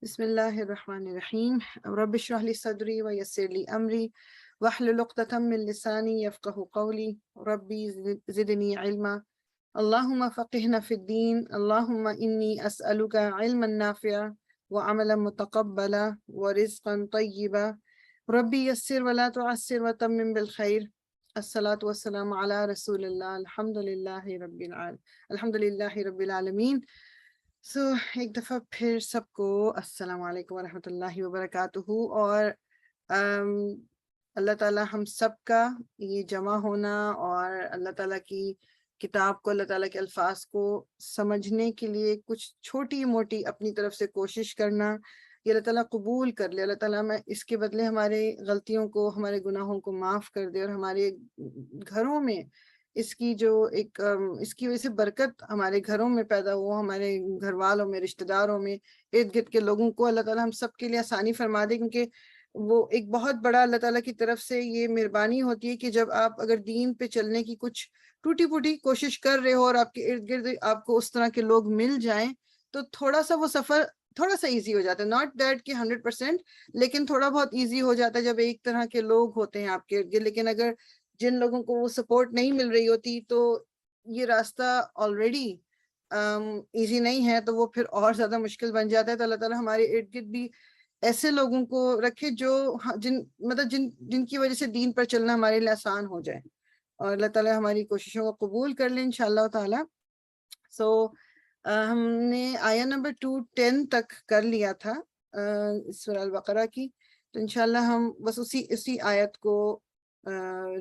بسم اللہ الرحمن الرحیم رب اشرح لی صدری ویسر لی امری واحلل عقدۃ من لسانی یفقہوا قولی ربی زدنی علما اللہم فقہنا فی الدین اللہم انی اسألک علما نافعا وعملا متقبلا ورزقا طیبا ربی یسر ولا تعسر وتمم بالخیر الصلاة والسلام علی رسول اللہ الحمد للہ رب العالمین۔ ایک دفعہ پھر سب کو السلام علیکم ورحمۃ اللہ وبرکاتہ، اور اللہ تعالیٰ ہم سب کا یہ جمع ہونا اور اللہ تعالیٰ کی کتاب کو، اللہ تعالیٰ کے الفاظ کو سمجھنے کے لیے کچھ چھوٹی موٹی اپنی طرف سے کوشش کرنا، یہ اللہ تعالیٰ قبول کر لے۔ اللہ تعالیٰ میں اس کے بدلے ہمارے غلطیوں کو، ہمارے گناہوں کو معاف کر دے، اور ہمارے گھروں میں اس کی جو ایک اس کی وجہ سے برکت ہمارے گھروں میں پیدا ہو، ہمارے گھر والوں میں، رشتہ داروں میں، ارد گرد کے لوگوں کو اللہ تعالیٰ ہم سب کے لیے آسانی فرما دے، کیونکہ وہ ایک بہت بڑا اللہ تعالیٰ کی طرف سے یہ مہربانی ہوتی ہے کہ جب آپ اگر دین پہ چلنے کی کچھ ٹوٹی پھوٹی کوشش کر رہے ہو اور آپ کے ارد گرد آپ کو اس طرح کے لوگ مل جائیں تو تھوڑا سا وہ سفر تھوڑا سا ایزی ہو جاتا ہے، ناٹ دیٹ کہ 100%، لیکن تھوڑا بہت ایزی ہو جاتا ہے جب ایک طرح کے لوگ ہوتے ہیں آپ کے ارد گرد۔ لیکن اگر جن لوگوں کو وہ سپورٹ نہیں مل رہی ہوتی تو یہ راستہ آلریڈی ایزی نہیں ہے، تو وہ پھر اور زیادہ مشکل بن جاتا ہے۔ تو اللہ تعالیٰ ہمارے ارد گرد بھی ایسے لوگوں کو رکھے جو جن کی وجہ سے دین پر چلنا ہمارے لیے آسان ہو جائے، اور اللہ تعالیٰ ہماری کوششوں کو قبول کر لیں انشاءاللہ تعالیٰ۔ ہم نے آیہ نمبر 210 تک کر لیا تھا سورہ البقرہ کی، تو انشاءاللہ ہم بس اسی آیت کو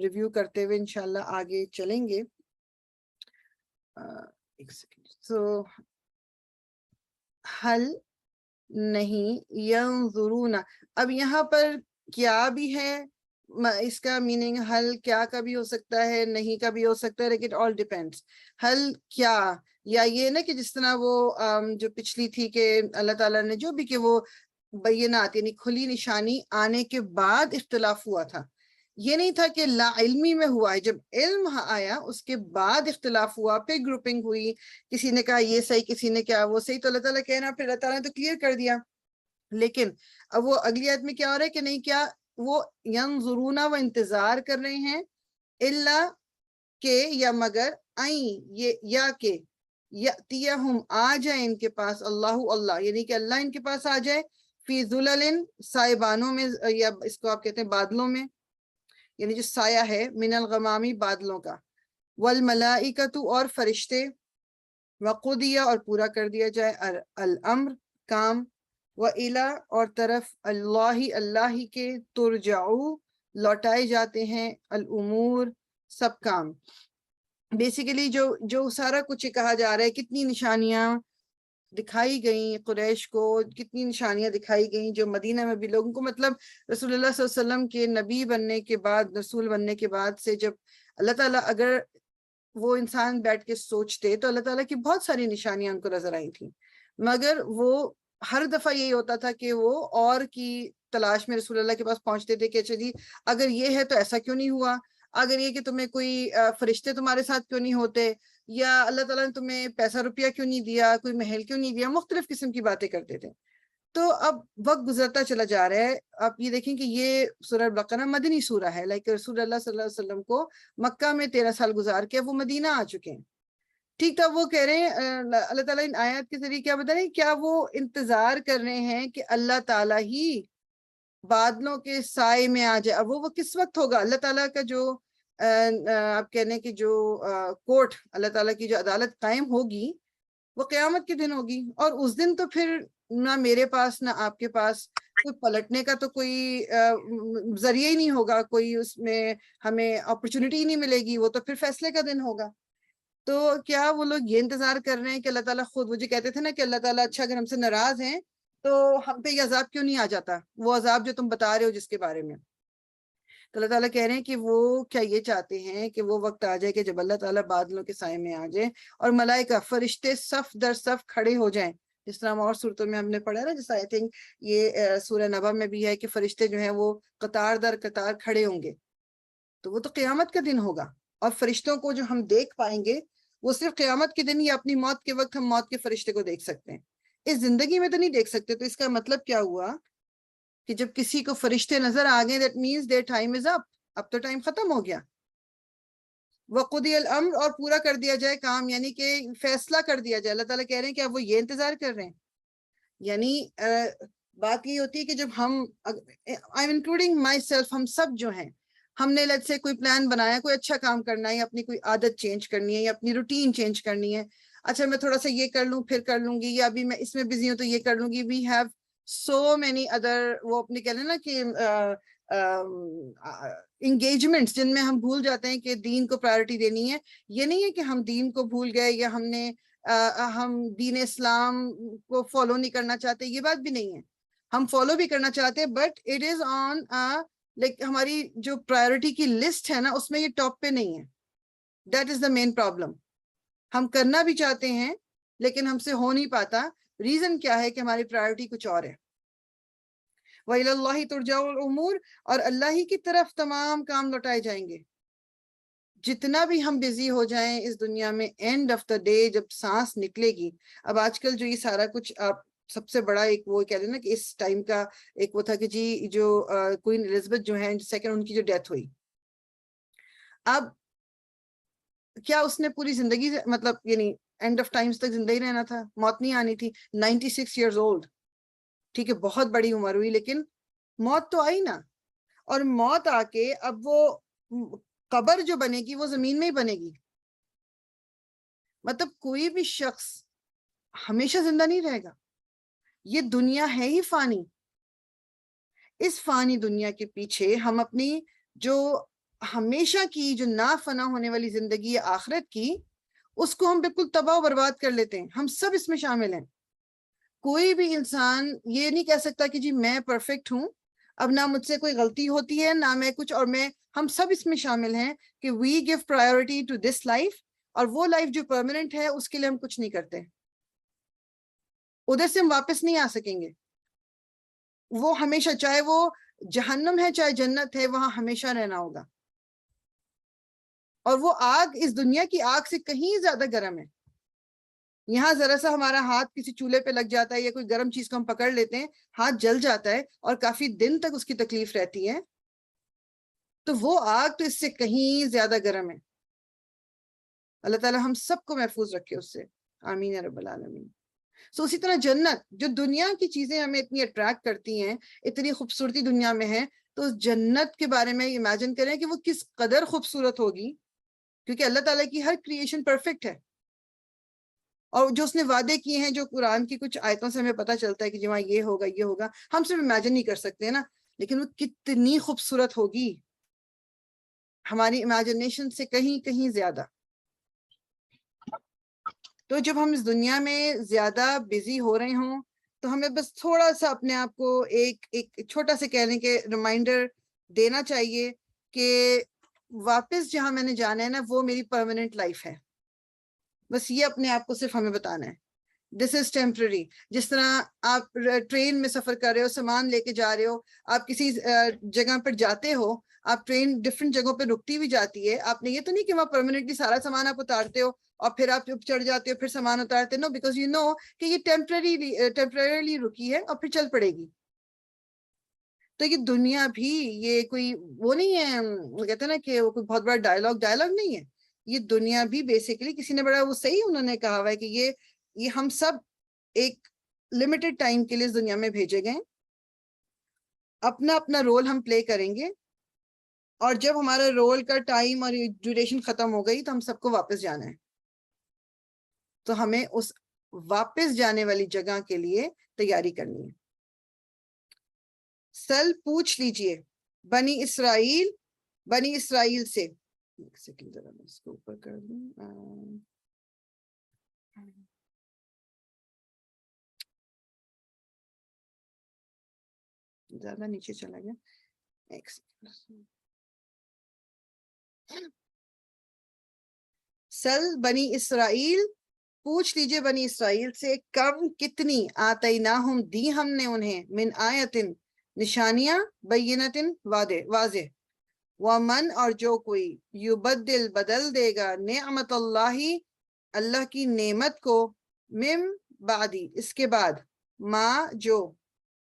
ریویو کرتے ہوئے انشاءاللہ آگے چلیں گے۔ ایک سیکنڈ۔ حل نہیں ینظرون، اب یہاں پر کیا بھی ہے، اس کا میننگ حل کیا کا بھی ہو سکتا ہے، نہیں کا بھی ہو سکتا ہے، لیکن آل ڈیپینڈس۔ حل کیا، یا یہ نا کہ جس طرح وہ جو پچھلی تھی کہ اللہ تعالیٰ نے جو بھی کہ وہ بینات یعنی کھلی نشانی آنے کے بعد اختلاف ہوا تھا، یہ نہیں تھا کہ لا علمی میں ہوا ہے، جب علم آیا اس کے بعد اختلاف ہوا، پھر گروپنگ ہوئی، کسی نے کہا یہ صحیح، کسی نے کہا وہ صحیح، تو اللہ تعالیٰ کہنا پھر اللہ تعالیٰ نے تو کلیئر کر دیا۔ لیکن اب وہ اگلی آیت میں کیا ہو رہا ہے کہ نہیں، کیا وہ ینظرون، وہ انتظار کر رہے ہیں، الا کہ یا مگر، یا کہ یاتیہم آ جائے ان کے پاس، اللہ یعنی کہ اللہ ان کے پاس آ جائے، فی ظلل سائبانوں میں، یا اس کو آپ کہتے ہیں بادلوں میں، یعنی جو سایہ ہے، من الغمامی بادلوں کا، والملائکۃ اور فرشتے، وقضیہ اور پورا کر دیا جائے الامر کام، وإلی اور طرف اللہ اللہ کے، ترجعو لوٹائے جاتے ہیں، الامور سب کام۔ بیسیکلی جو سارا کچھ کہا جا رہا ہے، کتنی نشانیاں دکھائی گئیں قریش کو، کتنی نشانیاں دکھائی گئیں جو مدینہ میں بھی لوگوں کو، مطلب رسول اللہ صلی اللہ علیہ وسلم کے نبی بننے کے بعد، رسول بننے کے بعد سے جب اللہ تعالیٰ اگر وہ انسان بیٹھ کے سوچتے تو اللہ تعالیٰ کی بہت ساری نشانیاں ان کو نظر آئی تھیں، مگر وہ ہر دفعہ یہی ہوتا تھا کہ وہ اور کی تلاش میں رسول اللہ کے پاس پہنچتے تھے کہ اچھا جی اگر یہ ہے تو ایسا کیوں نہیں ہوا، اگر یہ کہ تمہیں کوئی فرشتے تمہارے ساتھ کیوں نہیں ہوتے، یا اللہ تعالیٰ نے تمہیں پیسہ روپیہ کیوں نہیں دیا، کوئی محل کیوں نہیں دیا، مختلف قسم کی باتیں کرتے تھے۔ تو اب وقت گزرتا چلا جا رہا ہے، آپ یہ دیکھیں کہ یہ سورہ البقرہ مدنی سورہ ہے، لائک رسول اللہ صلی اللہ علیہ وسلم کو مکہ میں 13 سال گزار کے وہ مدینہ آ چکے ہیں، ٹھیک تھا۔ وہ کہہ رہے ہیں اللہ تعالیٰ ان آیات کے ذریعے کیا بتا رہے ہیں، کیا وہ انتظار کر رہے ہیں کہ اللہ تعالیٰ ہی بادلوں کے سائے میں آ جائے۔ اب وہ کس وقت ہوگا، اللہ تعالیٰ کا جو آپ کہنے کی جو کورٹ، اللہ تعالیٰ کی جو عدالت قائم ہوگی وہ قیامت کے دن ہوگی، اور اس دن تو پھر نہ میرے پاس نہ آپ کے پاس کوئی پلٹنے کا تو کوئی ذریعہ ہی نہیں ہوگا، کوئی اس میں ہمیں اپرچونٹی ہی نہیں ملے گی، وہ تو پھر فیصلے کا دن ہوگا۔ تو کیا وہ لوگ یہ انتظار کر رہے ہیں کہ اللہ تعالیٰ خود، وہ جو کہتے تھے نا کہ اللہ تعالیٰ اچھا اگر ہم سے ناراض ہیں تو ہم پہ یہ عذاب کیوں نہیں آ جاتا، وہ عذاب جو تم بتا رہے ہو جس کے بارے میں، تو اللہ تعالیٰ کہہ رہے ہیں کہ وہ کیا یہ چاہتے ہیں کہ وہ وقت آ جائے کہ جب اللہ تعالیٰ بادلوں کے سائے میں آ جائے اور ملائکہ فرشتے صف در صف کھڑے ہو جائیں، جس طرح ہم اور صورتوں میں ہم نے پڑھا نا، جیسا آئی تھنک یہ سورہ نبا میں بھی ہے کہ فرشتے جو ہیں وہ قطار در قطار کھڑے ہوں گے، تو وہ تو قیامت کا دن ہوگا، اور فرشتوں کو جو ہم دیکھ پائیں گے وہ صرف قیامت کے دن یا اپنی موت کے وقت ہم موت کے فرشتے کو دیکھ سکتے ہیں۔ اس زندگی میں تو نہیں دیکھ سکتے. تو اس کا مطلب کیا ہوا کہ جب کسی کو فرشتے نظر آ گئے that means their time is up, اب تو ٹائم ختم ہو گیا. وقضی الامر, اور پورا کر دیا جائے کام, یعنی کہ فیصلہ کر دیا جائے. اللہ تعالیٰ کہہ رہے ہیں کہ اب وہ یہ انتظار کر رہے ہیں. یعنی بات یہ ہوتی ہے کہ جب ہم I'm including myself, ہم سب جو ہیں, ہم نے لیٹ سے کوئی پلان بنایا, کوئی اچھا کام کرنا ہے, یا اپنی کوئی عادت چینج کرنی ہے, یا اپنی روٹین چینج کرنی ہے. اچھا میں تھوڑا سا یہ کر لوں پھر کر لوں گی, یا ابھی میں اس میں بزی ہوں تو یہ کر لوں گی. We have so many other, وہ اپنے کہہ لیں نا کہ انگیجمنٹس جن میں ہم بھول جاتے ہیں کہ دین کو پرائرٹی دینی ہے. یہ نہیں ہے کہ ہم دین کو بھول گئے یا ہم دین اسلام کو فالو نہیں کرنا چاہتے, یہ بات بھی نہیں ہے. ہم فالو بھی کرنا چاہتے ہیں, but it is on like ہماری جو پرائرٹی کی لسٹ ہے نا, اس میں یہ ٹاپ پہ نہیں ہے. That is the main problem. ہم کرنا بھی چاہتے ہیں لیکن ہم سے ہو نہیں پاتا. ریزن کیا ہے کہ ہماری پرائرٹی کچھ اور ہے. وَإِلَى اللَّهِ تُرْجَعُ الْأُمُورُ, اور اللہ ہی کی طرف تمام کام لوٹائے جائیں گے. جتنا بھی ہم بزی ہو جائیں اس دنیا میں, اینڈ آف دا ڈے جب سانس نکلے گی. اب آج کل جو یہ سارا کچھ, آپ سب سے بڑا ایک وہ کہہ رہے نا کہ اس ٹائم کا ایک وہ تھا کہ جی جو کوئین الزبتھ جو ہیں سیکنڈ, ان کی جو ڈیتھ ہوئی. اب کیا اس نے پوری زندگی مطلب یعنی اینڈ آف ٹائمز تک زندہ ہی رہنا تھا؟ موت نہیں آنی تھی. 96 ایئرز اولڈ, ٹھیک ہے بہت بڑی عمر ہوئی, لیکن موت تو آئی نا. اور موت آ کے اب وہ قبر جو بنے گی وہ زمین میں ہی بنے گی. مطلب کوئی بھی شخص ہمیشہ زندہ نہیں رہے گا. یہ دنیا ہے ہی فانی. اس فانی دنیا کے پیچھے ہم اپنی جو ہمیشہ کی جو نا فنا ہونے والی زندگی ہے آخرت کی, اس کو ہم بالکل تباہ و برباد کر لیتے ہیں. ہم سب اس میں شامل ہیں. کوئی بھی انسان یہ نہیں کہہ سکتا کہ جی میں پرفیکٹ ہوں, اب نہ مجھ سے کوئی غلطی ہوتی ہے نہ میں کچھ, اور ہم سب اس میں شامل ہیں کہ we give priority to this life, اور وہ لائف جو پرماننٹ ہے اس کے لیے ہم کچھ نہیں کرتے. ادھر سے ہم واپس نہیں آ سکیں گے. وہ ہمیشہ, چاہے وہ جہنم ہے چاہے جنت ہے, وہاں ہمیشہ رہنا ہوگا. اور وہ آگ اس دنیا کی آگ سے کہیں زیادہ گرم ہے. یہاں ذرا سا ہمارا ہاتھ کسی چولہے پہ لگ جاتا ہے یا کوئی گرم چیز کو ہم پکڑ لیتے ہیں, ہاتھ جل جاتا ہے اور کافی دن تک اس کی تکلیف رہتی ہے. تو وہ آگ تو اس سے کہیں زیادہ گرم ہے. اللہ تعالیٰ ہم سب کو محفوظ رکھے اس سے, آمین یا رب العالمین. سو اسی طرح جنت, جو دنیا کی چیزیں ہمیں اتنی اٹریکٹ کرتی ہیں, اتنی خوبصورتی دنیا میں ہے, تو اس جنت کے بارے میں امیجن کریں کہ وہ کس قدر خوبصورت ہوگی, کیونکہ اللہ تعالیٰ کی ہر کریشن پرفیکٹ ہے. اور جو اس نے وعدے کیے ہیں, جو قرآن کی کچھ آیتوں سے ہمیں پتہ چلتا ہے کہ جی وہاں یہ ہوگا یہ ہوگا, ہم صرف امیجن نہیں کر سکتے ہیں نا, لیکن وہ کتنی خوبصورت ہوگی ہماری امیجنیشن سے کہیں کہیں زیادہ. تو جب ہم اس دنیا میں زیادہ بزی ہو رہے ہوں تو ہمیں بس تھوڑا سا اپنے آپ کو ایک چھوٹا سا کہنے کے ریمائنڈر دینا چاہیے کہ واپس جہاں میں نے جانا ہے نا, وہ میری پرماننٹ لائف ہے. بس یہ اپنے آپ کو صرف ہمیں بتانا ہے, دس از ٹیمپرری. جس طرح آپ ٹرین میں سفر کر رہے ہو, سامان لے کے جا رہے ہو, آپ کسی جگہ پر جاتے ہو, آپ ٹرین ڈفرینٹ جگہوں پہ رکتی بھی جاتی ہے. آپ نے یہ تو نہیں کہ وہاں پرماننٹلی سارا سامان آپ اتارتے ہو اور پھر آپ چڑھ جاتے ہو پھر سامان اتارتے, نو, بیکاز یو نو کہ یہ ٹیمپرریلی رکی ہے اور پھر چل پڑے گی. تو یہ دنیا بھی یہ کوئی وہ نہیں ہے, وہ کہتے ہیں نا کہ وہ کوئی بہت بڑا ڈائلاگ نہیں ہے. یہ دنیا بھی بیسیکلی کسی نے بڑا وہ صحیح انہوں نے کہا ہوا ہے کہ یہ ہم سب ایک لمیٹڈ ٹائم کے لیے اس دنیا میں بھیجے گئے, اپنا اپنا رول ہم پلے کریں گے, اور جب ہمارا رول کا ٹائم اور ڈیوریشن ختم ہو گئی تو ہم سب کو واپس جانا ہے. تو ہمیں اس واپس جانے والی جگہ کے لیے تیاری کرنی ہے. سل پوچھ لیجئے بنی اسرائیل سے, ایک سیکنڈ ذرا میں اس کو اوپر کر دوں, زیادہ نیچے چلا گیا, ایک سیکنڈ. سل بنی اسرائیل, پوچھ لیجئے بنی اسرائیل سے, کم کتنی, آتیناہم دی ہم نے انہیں, من آیتن نشانیاں, بینتن واضح, ومن اور جو کوئی, بدل دے گا, نعمت اللہ اللہ کی نعمت کو, بعدی اس کے بعد ما جو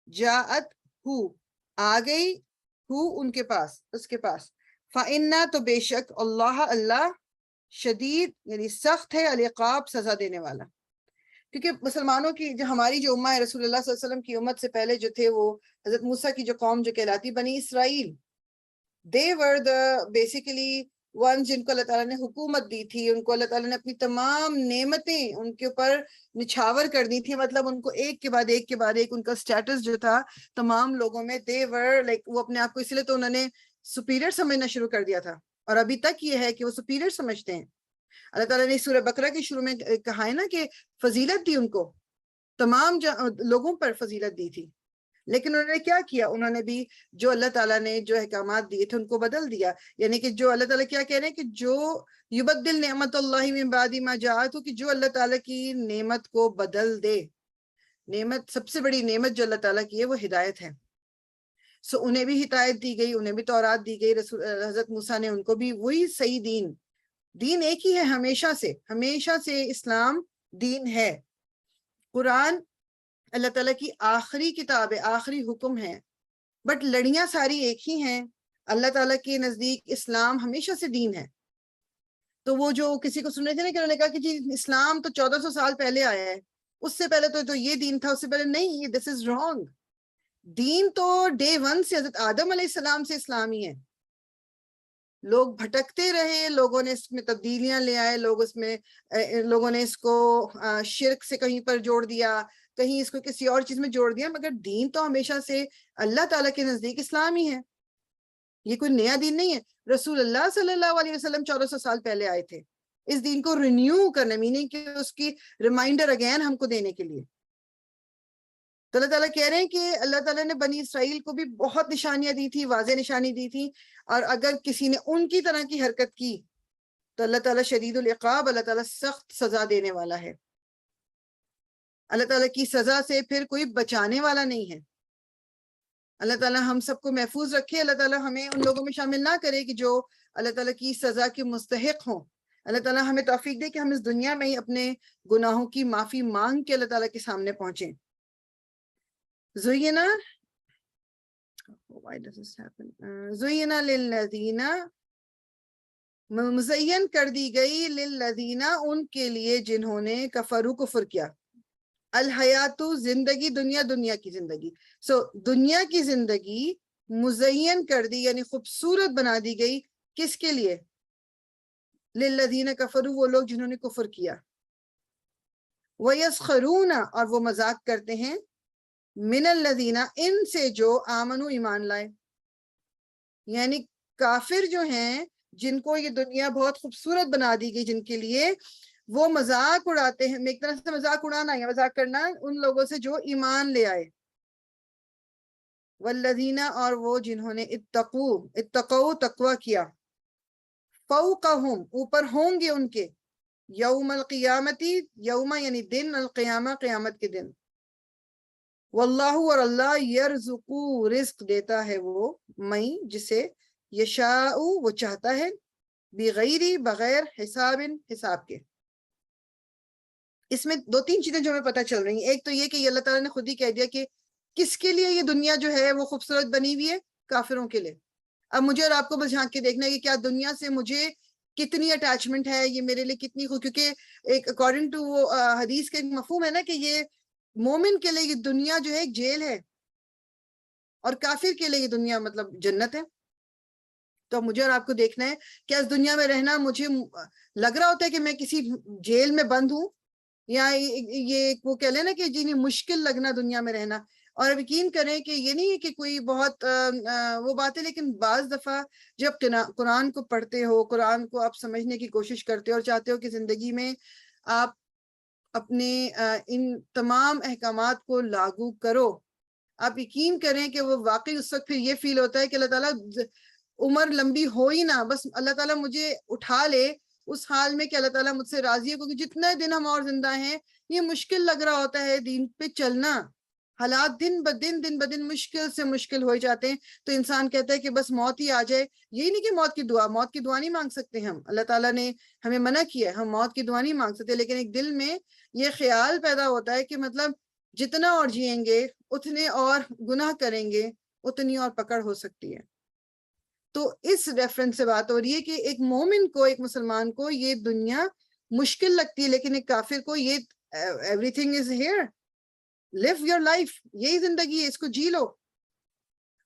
جاءت ہو آ گئی ہو ان کے پاس اس کے پاس فَإِنَّا تو بے شک اللہ شدید یعنی سخت ہے العقاب سزا دینے والا. کیونکہ مسلمانوں کی جو ہماری جو امہ ہے رسول اللہ صلی اللہ علیہ وسلم کی امت سے پہلے جو تھے وہ حضرت موسیٰ کی جو قوم جو کہلاتی بنی اسرائیل, they were the basically ones جن کو اللہ تعالیٰ نے حکومت دی تھی, ان کو اللہ تعالیٰ نے اپنی تمام نعمتیں ان کے اوپر نچھاور کر دی تھی, مطلب ان کو ایک کے بعد ایک کے بعد ایک ان کا سٹیٹس جو تھا تمام لوگوں میں they were like وہ اپنے آپ کو اس لیے تو انہوں نے سپیریئر سمجھنا شروع کر دیا تھا, اور ابھی تک یہ ہے کہ وہ سپیریئر سمجھتے ہیں. اللہ تعالیٰ نے سورہ بقرہ کے شروع میں کہا ہے نا کہ فضیلت دی ان کو, تمام لوگوں پر فضیلت دی تھی, لیکن انہوں نے کیا کیا, انہوں نے بھی جو اللہ تعالیٰ نے جو احکامات دیے تھے ان کو بدل دیا. یعنی کہ جو اللہ تعالیٰ کیا کہہ رہے ہیں کہ جو یبدل نعمت اللہ من بعد ما جاءت, کہ جو اللہ تعالیٰ کی نعمت کو بدل دے. نعمت سب سے بڑی نعمت جو اللہ تعالیٰ کی ہے وہ ہدایت ہے. سو انہیں بھی ہدایت دی گئی, انہیں بھی تورات دی گئی, حضرت موسیٰ نے ان کو بھی وہی صحیح دین ایک ہی ہے ہمیشہ سے اسلام دین ہے. قرآن اللہ تعالیٰ کی آخری کتاب ہے, آخری حکم ہے, بٹ لڑیاں ساری ایک ہی ہیں. اللہ تعالیٰ کے نزدیک اسلام ہمیشہ سے دین ہے. تو وہ جو کسی کو سن رہے تھے نا کہ انہوں نے کہا کہ جی اسلام تو 1400 سال پہلے آیا ہے, اس سے پہلے تو یہ دین تھا, اس سے پہلے نہیں, دس از رانگ. دین تو ڈے ون سے حضرت آدم علیہ السلام سے اسلامی ہے. لوگ بھٹکتے رہے, لوگوں نے اس میں تبدیلیاں لے آئے, لوگوں نے اس کو شرک سے کہیں پر جوڑ دیا, کہیں اس کو کسی اور چیز میں جوڑ دیا, مگر دین تو ہمیشہ سے اللہ تعالیٰ کے نزدیک اسلام ہی ہے. یہ کوئی نیا دین نہیں ہے. رسول اللہ صلی اللہ علیہ وسلم 1400 سال پہلے آئے تھے اس دین کو رینیو کرنے, میننگ کہ اس کی ریمائنڈر اگین ہم کو دینے کے لیے. تو اللہ تعالیٰ کہہ رہے ہیں کہ اللہ تعالیٰ نے بنی اسرائیل کو بھی بہت نشانیاں دی تھی, واضح نشانی دی تھی, اور اگر کسی نے ان کی طرح کی حرکت کی تو اللہ تعالیٰ شدید العقاب, اللہ تعالیٰ سخت سزا دینے والا ہے. اللہ تعالیٰ کی سزا سے پھر کوئی بچانے والا نہیں ہے. اللہ تعالیٰ ہم سب کو محفوظ رکھے, اللہ تعالیٰ ہمیں ان لوگوں میں شامل نہ کرے کہ جو اللہ تعالیٰ کی سزا کے مستحق ہوں. اللہ تعالیٰ ہمیں توفیق دے کہ ہم اس دنیا میں ہی اپنے گناہوں کی معافی مانگ کے اللہ تعالیٰ کے سامنے پہنچیں. زینا للذین, مزین کر دی گئی, للذین ان کے لیے جنہوں نے کفروا کفر کیا, الحیات زندگی دنیا کی زندگی. دنیا کی زندگی مزین کر دی یعنی خوبصورت بنا دی گئی, کس کے لیے؟ للذین کفروا, وہ لوگ جنہوں نے کفر کیا. وَيَسْخَرُونَ اور وہ مذاق کرتے ہیں, من الذین ان سے جو آمنوا ایمان لائے. یعنی کافر جو ہیں جن کو یہ دنیا بہت خوبصورت بنا دی گئی, جن کے لیے وہ مذاق اڑاتے ہیں. ایک طرح سے مذاق اڑانا یا مذاق کرنا ان لوگوں سے جو ایمان لے آئے. والذین اور وہ جنہوں نے اتقوا تقوی کیا, فوقہم اوپر ہوں گے ان کے, یوم القیامتی, یوم یعنی دن, القیامہ قیامت کے دن. واللہ اور اللہ یرزقو رزق دیتا ہے وہ, میں جسے یشاء وہ چاہتا ہے, بغیر بغیر حساب کے. اس میں 2-3 چیزیں جو ہمیں پتہ چل رہی ہیں. ایک تو یہ کہ اللہ تعالیٰ نے خود ہی کہہ دیا کہ کس کے لیے یہ دنیا جو ہے وہ خوبصورت بنی ہوئی ہے, کافروں کے لیے. اب مجھے اور آپ کو بس جھانک کے دیکھنا ہے کہ کیا دنیا سے مجھے کتنی اٹیچمنٹ ہے, یہ میرے لیے کتنی کیونکہ ایک اکارڈنگ ٹو وہ حدیث کا ایک مفہوم ہے نا کہ یہ مومن کے لیے یہ دنیا جو ہے ایک جیل ہے, اور کافر کے لیے یہ دنیا مطلب جنت ہے. تو مجھے اور آپ کو دیکھنا ہے کہ اس دنیا میں رہنا مجھے لگ رہا ہوتا ہے کہ میں کسی جیل میں بند ہوں, یا یہ وہ کہہ لیں نا کہ جنہیں مشکل لگنا دنیا میں رہنا. اور اب یقین کریں کہ یہ نہیں ہے کہ کوئی بہت وہ بات ہے, لیکن بعض دفعہ جب قرآن کو پڑھتے ہو, قرآن کو آپ سمجھنے کی کوشش کرتے ہو اور چاہتے ہو کہ زندگی میں آپ اپنے ان تمام احکامات کو لاگو کرو, آپ یقین کریں کہ وہ واقعی اس وقت پھر یہ فیل ہوتا ہے کہ اللہ تعالیٰ عمر لمبی ہو ہی نہ, بس اللہ تعالیٰ مجھے اٹھا لے اس حال میں کہ اللہ تعالیٰ مجھ سے راضی ہے, کیونکہ جتنے دن ہم اور زندہ ہیں یہ مشکل لگ رہا ہوتا ہے دین پہ چلنا. حالات دن بدن مشکل سے مشکل ہو جاتے ہیں، تو انسان کہتا ہے کہ بس موت ہی آ جائے. یہی نہیں کہ موت کی دعا نہیں مانگ سکتے ہم، اللہ تعالیٰ نے ہمیں منع کیا ہے، ہم موت کی دعا نہیں مانگ سکتے، لیکن ایک دل میں یہ خیال پیدا ہوتا ہے کہ مطلب جتنا اور جئیں گے اتنے اور گناہ کریں گے، اتنی اور پکڑ ہو سکتی ہے. تو اس ریفرنس سے بات ہو رہی ہے کہ ایک مومن کو، ایک مسلمان کو یہ دنیا مشکل لگتی ہے، لیکن ایک کافر کو یہ everything is here, live your life، یہی زندگی ہے، اس کو جی لو.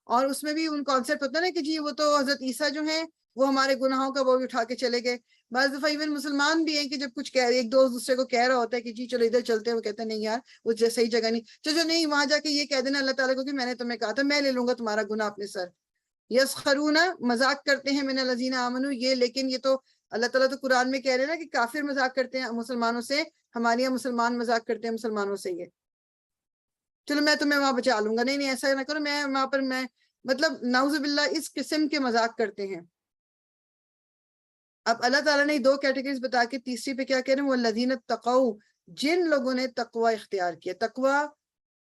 اور اس میں بھی ان کانسیپٹ ہوتا ہے نا کہ جی وہ تو حضرت عیسیٰ جو ہیں وہ ہمارے گناہوں کا وہ بھی اٹھا کے چلے گئے. بعض دفعہ ایون مسلمان بھی ہیں کہ جب کچھ ایک دوست دوسرے کو کہہ رہا ہوتا ہے کہ جی چلو ادھر چلتے ہیں، وہ کہتے ہیں نہیں یار وہ صحیح جگہ نہیں، چلو نہیں وہاں جا کے یہ کہہ دینا اللہ تعالیٰ کو کہ میں نے تمہیں کہا تھا میں لے لوں گا تمہارا گناہ اپنے سر. یسخرون، مذاق کرتے ہیں، من الذین آمنوا، یہ لیکن یہ تو اللہ تعالیٰ تو قرآن میں کہہ رہے ہیں نا کہ کافر مذاق کرتے ہیں مسلمانوں سے، ہمارے یہاں مسلمان مذاق کرتے ہیں مسلمانوں سے. یہ چلو میں تمہیں وہاں بچا لوں گا، نہیں نہیں ایسا نہ کرو، میں وہاں پر میں مطلب نعوذ باللہ اس قسم کے مذاق کرتے ہیں. اب اللہ تعالیٰ نے 2 کیٹیگریز بتا کے تیسری پہ کیا کہہ رہے ہیں، والذین اتقوا، جن لوگوں نے تقوی اختیار کیا. تقوی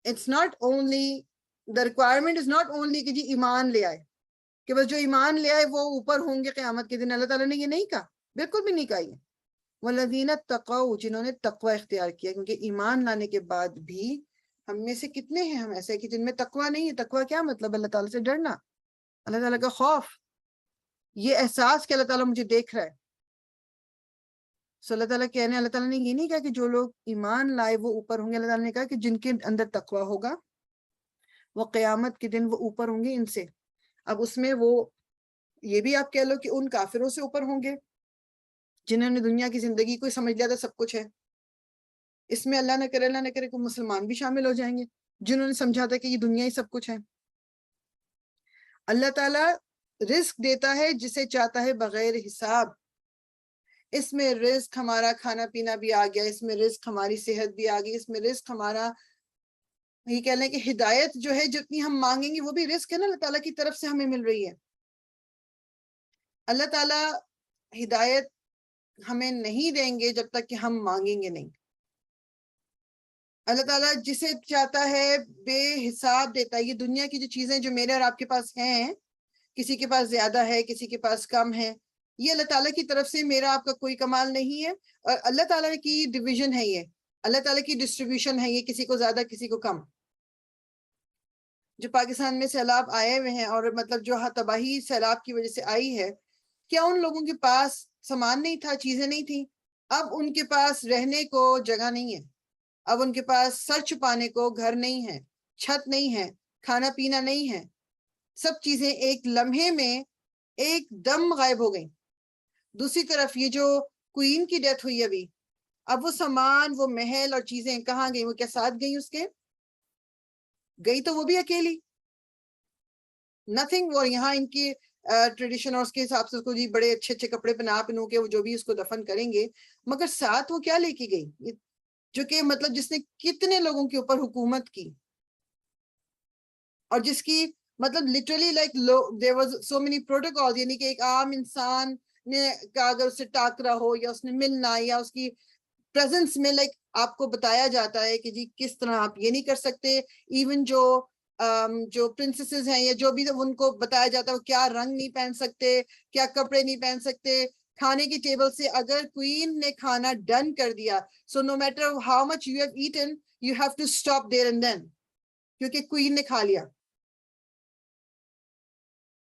it's not only the requirement is not only کہ جی ایمان لے آئے، کہ بس جو ایمان لے آئے وہ اوپر ہوں گے قیامت کے دن. اللہ تعالیٰ نے یہ نہیں کہا، بالکل بھی نہیں کہا. یہ والذین اتقوا، جنہوں نے تقوی اختیار کیا، کیونکہ ایمان لانے کے بعد بھی ہم میں سے کتنے ہیں ہم ایسے کہ جن میں تقوی نہیں ہے. تقوی کیا مطلب؟ اللہ تعالیٰ سے ڈرنا، اللہ تعالیٰ کا خوف، یہ احساس کہ اللہ تعالیٰ مجھے دیکھ رہا ہے. اللہ تعالیٰ کہنے، اللہ تعالیٰ نے یہ نہیں کہا کہ جو لوگ ایمان لائے وہ اوپر ہوں گے، اللہ تعالیٰ نے کہا کہ جن کے اندر تقوی ہوگا وہ قیامت کے دن وہ اوپر ہوں گے ان سے. اب اس میں وہ یہ بھی آپ کہہ لو کہ ان کافروں سے اوپر ہوں گے جنہوں نے دنیا کی زندگی کو سمجھ لیا تھا سب کچھ ہے. اس میں اللہ نہ کرے کوئی مسلمان بھی شامل ہو جائیں گے جنہوں نے سمجھا تھا کہ یہ دنیا ہی سب کچھ ہے. اللہ تعالیٰ رزق دیتا ہے جسے چاہتا ہے بغیر حساب. اس میں رزق ہمارا کھانا پینا بھی آ گیا، اس میں رزق ہماری صحت بھی آ گئی، اس میں رزق ہمارا یہ کہہ لیں کہ ہدایت جو ہے جتنی ہم مانگیں گے وہ بھی رزق ہے نا، اللہ تعالیٰ کی طرف سے ہمیں مل رہی ہے. اللہ تعالیٰ ہدایت ہمیں نہیں دیں گے جب تک کہ ہم مانگیں گے نہیں. اللہ تعالیٰ جسے چاہتا ہے بے حساب دیتا ہے. یہ دنیا کی جو چیزیں جو میرے اور آپ کے پاس ہیں، کسی کے پاس زیادہ ہے کسی کے پاس کم ہے، یہ اللہ تعالیٰ کی طرف سے، میرا آپ کا کوئی کمال نہیں ہے. اور اللہ تعالیٰ کی ڈویژن ہے، یہ اللہ تعالیٰ کی ڈسٹریبیوشن ہے، یہ کسی کو زیادہ کسی کو کم. جو پاکستان میں سیلاب آئے ہوئے ہیں اور مطلب جو تباہی سیلاب کی وجہ سے آئی ہے، کیا ان لوگوں کے پاس سامان نہیں تھا، چیزیں نہیں تھیں؟ اب ان کے پاس رہنے کو جگہ نہیں ہے، اب ان کے پاس سر چھپانے کو گھر نہیں ہے، چھت نہیں ہے، کھانا پینا نہیں ہے. سب چیزیں ایک لمحے میں ایک دم غائب ہو گئیں. دوسری طرف یہ جو کوئین کی ڈیتھ ہوئی ابھی، اب وہ سامان، وہ محل اور چیزیں کہاں گئیں؟ وہ کیا ساتھ گئیں اس کے؟ گئی تو وہ بھی اکیلی، نتھنگ. وہ یہاں ان کی ٹریڈیشن اور اس کے حساب سے اس کو جی بڑے اچھے اچھے کپڑے پہنو کے وہ جو بھی اس کو دفن کریں گے، مگر ساتھ وہ کیا لے کے گئی؟ جو کہ مطلب جس نے کتنے لوگوں کے اوپر حکومت کی اور جس کی مطلب literally like there was so many protocols، یعنی کہ ایک عام انسان نے کا اگر اس سے ٹاکرا ہو یا اس نے ملنا یا اس کی پریزنس میں لائک آپ کو بتایا جاتا ہے کہ جی کس طرح آپ یہ نہیں کر سکتے. ایون جو پرنسسز ہیں یا جو بھی ان کو بتایا جاتا ہے وہ کیا رنگ نہیں پہن سکتے، کیا کپڑے نہیں پہن سکتے. کھانے کی ٹیبل سے اگر کوئین نے کھانا ڈن کر دیا، so no matter how much you have eaten you have to stop there and then, کیونکہ کوئین نے کھا لیا.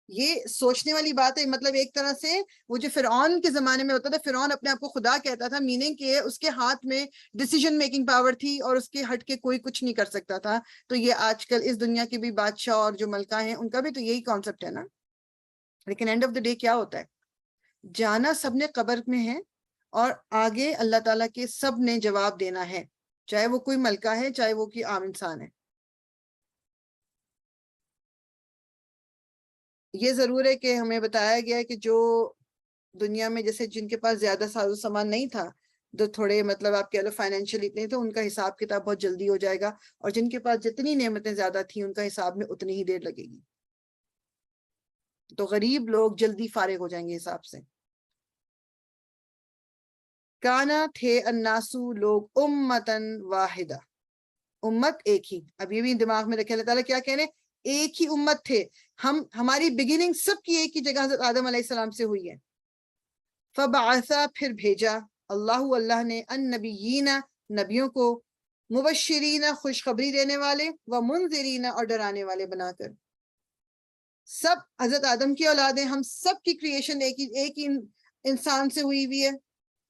یہ سوچنے والی بات ہے. مطلب ایک طرح سے وہ جو فرعون کے زمانے میں ہوتا تھا، فرعون اپنے آپ کو خدا کہتا تھا، میننگ کہ اس کے ہاتھ میں ڈیسیژن میکنگ پاور تھی اور اس کے ہٹ کے کوئی کچھ نہیں کر سکتا تھا. تو یہ آج کل اس دنیا کے بھی بادشاہ اور جو ملکہ ہیں ان کا بھی تو یہی کانسیپٹ ہے نا. لیکن اینڈ آف دا ڈے کیا ہوتا ہے؟ جانا سب نے قبر میں ہے اور آگے اللہ تعالیٰ کے سب نے جواب دینا ہے، چاہے وہ کوئی ملکہ ہے چاہے وہ کوئی عام انسان ہے. یہ ضرور ہے کہ ہمیں بتایا گیا ہے کہ جو دنیا میں جیسے جن کے پاس زیادہ ساز و سامان نہیں تھا، جو تھوڑے مطلب آپ کہہ لو فائنینشیل اتنے تو ان کا حساب کتاب بہت جلدی ہو جائے گا، اور جن کے پاس جتنی نعمتیں زیادہ تھیں ان کا حساب میں اتنی ہی دیر لگے گی. تو غریب لوگ جلدی فارغ ہو جائیں گے حساب سے. کانا تھے الناسو، لوگ امتن واحدہ، امت ایک ہی. اب یہ بھی دماغ میں رکھے اللہ تعالیٰ کیا کہہ رہے ہیں, ایک ہی امت تھے ہماری بگننگ سب کی ایک ہی جگہ حضرت آدم علیہ السلام سے ہوئی ہے. فبعثا پھر بھیجا اللہ نے النبیین نبیوں کو مبشرین خوشخبری دینے والے و منذرین اور ڈرانے والے بنا کر. سب حضرت آدم کی اولادیں, ہم سب کی کریشن ایک ہی انسان سے ہوئی ہے.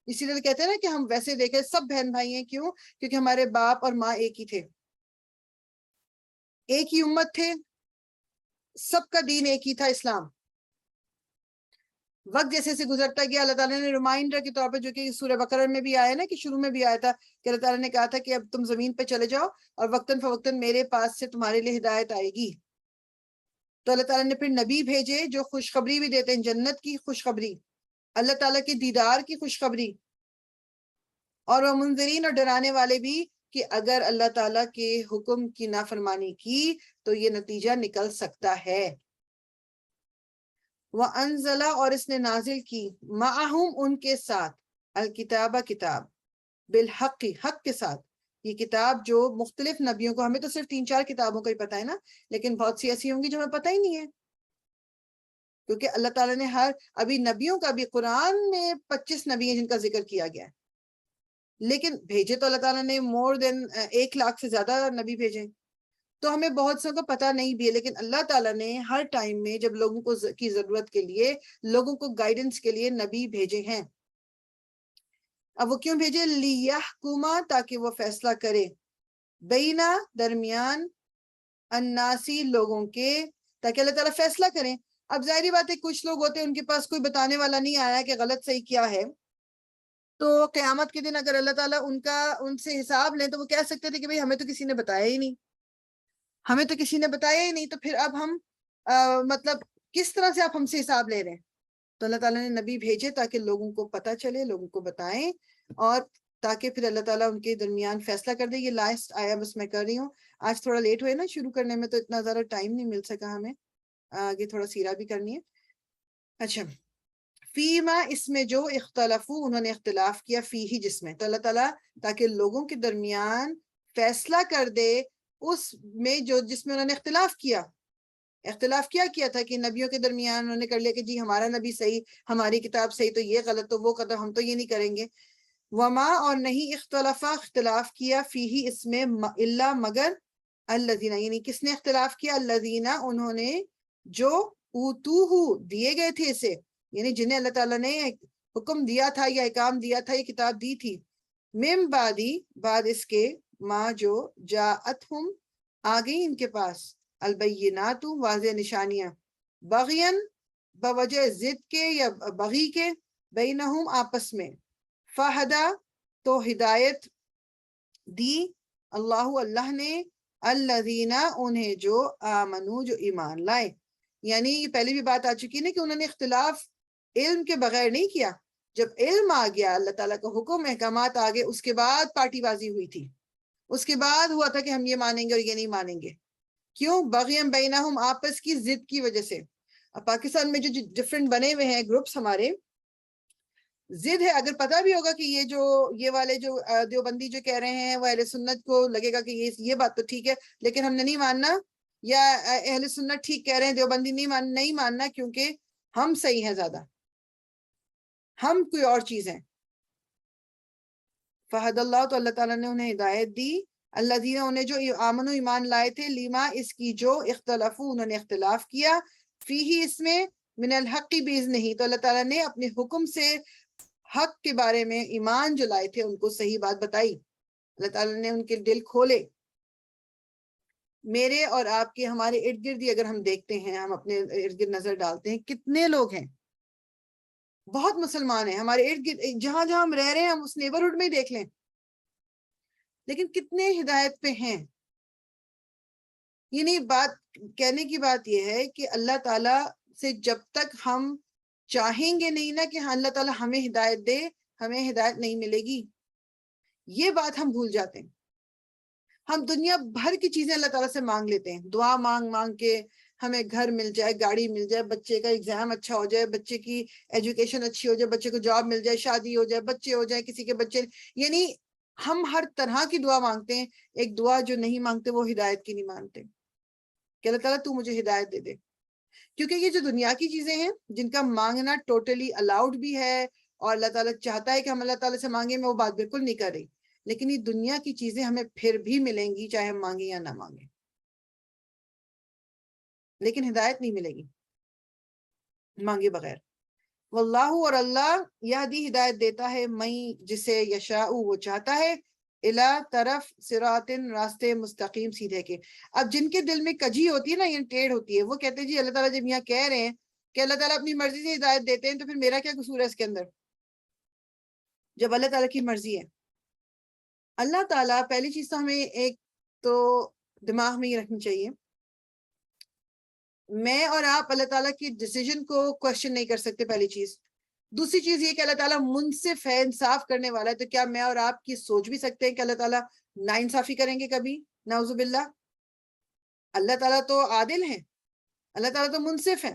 اسی لیے کہتے ہیں نا کہ ہم ویسے دیکھیں سب بہن بھائی ہیں. کیوں؟ کیونکہ ہمارے باپ اور ماں ایک ہی تھے, ایک ہی امت تھے, سب کا دین ایک ہی تھا, اسلام. وقت جیسے سے گزرتا گیا اللہ تعالیٰ نے ریمائنڈر کے طور پہ, جو کہ سورہ بقرہ میں بھی آیا نا, کہ شروع میں بھی آیا تھا کہ اللہ تعالیٰ نے کہا تھا کہ اب تم زمین پہ چلے جاؤ اور وقتاً فوقتاً میرے پاس سے تمہارے لیے ہدایت آئے گی. تو اللہ تعالیٰ نے پھر نبی بھیجے جو خوشخبری بھی دیتے ہیں, جنت کی خوشخبری, اللہ تعالیٰ کے دیدار کی خوشخبری, اور وہ منذرین اور ڈرانے والے بھی کہ اگر اللہ تعالیٰ کے حکم کی نافرمانی کی تو یہ نتیجہ نکل سکتا ہے. وَأَنزَلَ اور اس نے نازل کی مَعَهُمْ ان کے ساتھ الکتاب کتاب بالحق حق کے ساتھ. یہ کتاب جو مختلف نبیوں کو, ہمیں تو صرف 3-4 کتابوں کا ہی پتہ ہے نا, لیکن بہت سی ایسی ہوں گی جو ہمیں پتہ ہی نہیں ہے, کیونکہ اللہ تعالیٰ نے ابھی نبیوں کا بھی قرآن میں 25 نبی ہیں جن کا ذکر کیا گیا ہے, لیکن بھیجے تو اللہ تعالیٰ نے مور دین 1 لاکھ سے زیادہ نبی بھیجے. تو ہمیں بہت سو کا پتہ نہیں بھی ہے, لیکن اللہ تعالیٰ نے ہر ٹائم میں جب لوگوں کو کی ضرورت کے لیے, لوگوں کو گائیڈنس کے لیے نبی بھیجے ہیں. اب وہ کیوں بھیجے؟ لیحکما تاکہ وہ فیصلہ کرے, بینا درمیان, الناسی لوگوں کے, تاکہ اللہ تعالیٰ فیصلہ کریں. اب ظاہری بات ہے کچھ لوگ ہوتے ہیں ان کے پاس کوئی بتانے والا نہیں آیا کہ غلط صحیح کیا ہے, تو قیامت کے دن اگر اللہ تعالیٰ ان سے حساب لیں تو وہ کہہ سکتے تھے کہ بھئی ہمیں تو کسی نے بتایا ہی نہیں, ہمیں تو کسی نے بتایا ہی نہیں, تو پھر اب ہم مطلب کس طرح سے آپ ہم سے حساب لے رہے ہیں. تو اللہ تعالیٰ نے نبی بھیجے تاکہ لوگوں کو پتہ چلے, لوگوں کو بتائیں, اور تاکہ پھر اللہ تعالیٰ ان کے درمیان فیصلہ کر دے. یہ لاسٹ آیا بس میں کر رہی ہوں, آج تھوڑا لیٹ ہوئے نا شروع کرنے میں, تو اتنا زیادہ ٹائم نہیں مل سکا ہمیں, آگے تھوڑا سیرہ بھی کرنی ہے. اچھا, فیما اس میں جو اختلافو انہوں نے اختلاف کیا, فی ہی جس میں, تو اللہ تعالیٰ تاکہ لوگوں کے درمیان فیصلہ کر دے اس میں جس میں انہوں نے اختلاف کیا. اختلاف کیا تھا کہ نبیوں کے درمیان انہوں نے کر لیا کہ جی ہمارا نبی صحیح, ہماری کتاب صحیح, تو یہ غلط, تو وہ قدر ہم تو یہ نہیں کریں گے. وما اور نہیں اختلاف کیا فیہی اس میں الا مگر الذین, یعنی کس نے اختلاف کیا؟ الذین انہوں نے جو اوتوہ دیے گئے تھے اسے, یعنی جنہیں اللہ تعالیٰ نے حکم دیا تھا یا احکام دیا تھا, یہ کتاب دی تھی. من بعدی بعد اس کے, ما جو جاءتہم آ گئی ان کے پاس, البینات واضح نشانیاں, بغین بوجہ ضد کے یا بغی کے, بینہم آپس میں, فہدا تو ہدایت دی, اللہ نے, الذین انہیں جو آمنو جو ایمان لائے. یعنی یہ پہلے بھی بات آ چکی نا کہ انہوں نے اختلاف علم کے بغیر نہیں کیا, جب علم آ گیا, اللہ تعالیٰ کا حکم احکامات آ گئے, اس کے بعد پارٹی بازی ہوئی تھی, اس کے بعد ہوا تھا کہ ہم یہ مانیں گے اور یہ نہیں مانیں گے. کیوں؟ بغیم بینہم آپس کی ضد کی وجہ سے. اب پاکستان میں جو ڈفرینٹ بنے ہوئے ہیں گروپس ہمارے, ضد ہے. اگر پتہ بھی ہوگا کہ یہ والے جو دیوبندی جو کہہ رہے ہیں وہ اہل سنت کو لگے گا کہ یہ بات تو ٹھیک ہے لیکن ہم نے نہیں ماننا, یا اہل سنت ٹھیک کہہ رہے ہیں دیوبندی نہیں ماننا کیونکہ ہم صحیح ہیں زیادہ, ہم کوئی اور چیز ہیں. فہد اللہ تو اللہ تعالیٰ نے انہیں ہدایت دی, الذین انہیں جو آمنو ایمان لائے تھے, لیما اس کی جو اختلافو انہوں نے اختلاف کیا, فیہی اس میں, من الحق باذنہ تو اللہ تعالیٰ نے اپنے حکم سے حق کے بارے میں ایمان جو لائے تھے ان کو صحیح بات بتائی. اللہ تعالیٰ نے ان کے دل کھولے. میرے اور آپ کے ہمارے ارد گرد اگر ہم دیکھتے ہیں, ہم اپنے ارد گرد نظر ڈالتے ہیں, کتنے لوگ ہیں, بہت مسلمان ہیں ہمارے ارد گرد, جہاں جہاں ہم رہ رہے ہیں ہم اس نیبرہڈ میں دیکھ لیں, لیکن کتنے ہدایت پہ ہیں. یعنی بات کہنے کی بات یہ ہے کہ اللہ تعالیٰ سے جب تک ہم چاہیں گے نہیں نا کہ اللہ تعالیٰ ہمیں ہدایت دے, ہمیں ہدایت نہیں ملے گی. یہ بات ہم بھول جاتے ہیں. ہم دنیا بھر کی چیزیں اللہ تعالیٰ سے مانگ لیتے ہیں, دعا مانگ کے ہمیں گھر مل جائے, گاڑی مل جائے, بچے کا ایگزام اچھا ہو جائے, بچے کی ایجوکیشن اچھی ہو جائے, بچے کو جاب مل جائے, شادی ہو جائے, بچے ہو جائے, کسی کے بچے, یعنی ہم ہر طرح کی دعا مانگتے ہیں، ایک دعا جو نہیں مانگتے وہ ہدایت کی نہیں مانتے کہ اللہ تعالیٰ تو مجھے ہدایت دے دے. کیونکہ یہ جو دنیا کی چیزیں ہیں جن کا مانگنا ٹوٹلی الاؤڈ بھی ہے اور اللہ تعالیٰ چاہتا ہے کہ ہم اللہ تعالیٰ سے مانگیں، میں وہ بات بالکل نہیں کر رہی، لیکن یہ دنیا کی چیزیں ہمیں پھر بھی ملیں گی چاہے ہم مانگیں یا نہ مانگیں، لیکن ہدایت نہیں ملے گی مانگے بغیر. واللہ، اور اللہ یہدی ہدایت دیتا ہے، میں جسے یشاء وہ چاہتا ہے، الا طرف صراط راستے مستقیم سیدھے کے. اب جن کے دل میں کجی ہوتی ہے نا، یہ ٹیڑھ ہوتی ہے، وہ کہتے ہیں جی اللہ تعالیٰ جب یہاں کہہ رہے ہیں کہ اللہ تعالیٰ اپنی مرضی سے ہدایت دیتے ہیں تو پھر میرا کیا قصور ہے اس کے اندر، جب اللہ تعالیٰ کی مرضی ہے. اللہ تعالیٰ، پہلی چیز تو ہمیں ایک تو دماغ میں یہ رکھنی چاہیے، میں اور آپ اللہ تعالیٰ کی ڈیسیجن کو کوشچن نہیں کر سکتے، پہلی چیز. دوسری چیز یہ کہ اللہ تعالیٰ منصف ہے، انصاف کرنے والا ہے، تو کیا میں اور آپ کی سوچ بھی سکتے ہیں کہ اللہ تعالیٰ ناانصافی کریں گے کبھی؟ نعوذ باللہ. اللہ تعالیٰ تو عادل ہیں، اللہ تعالیٰ تو منصف ہے.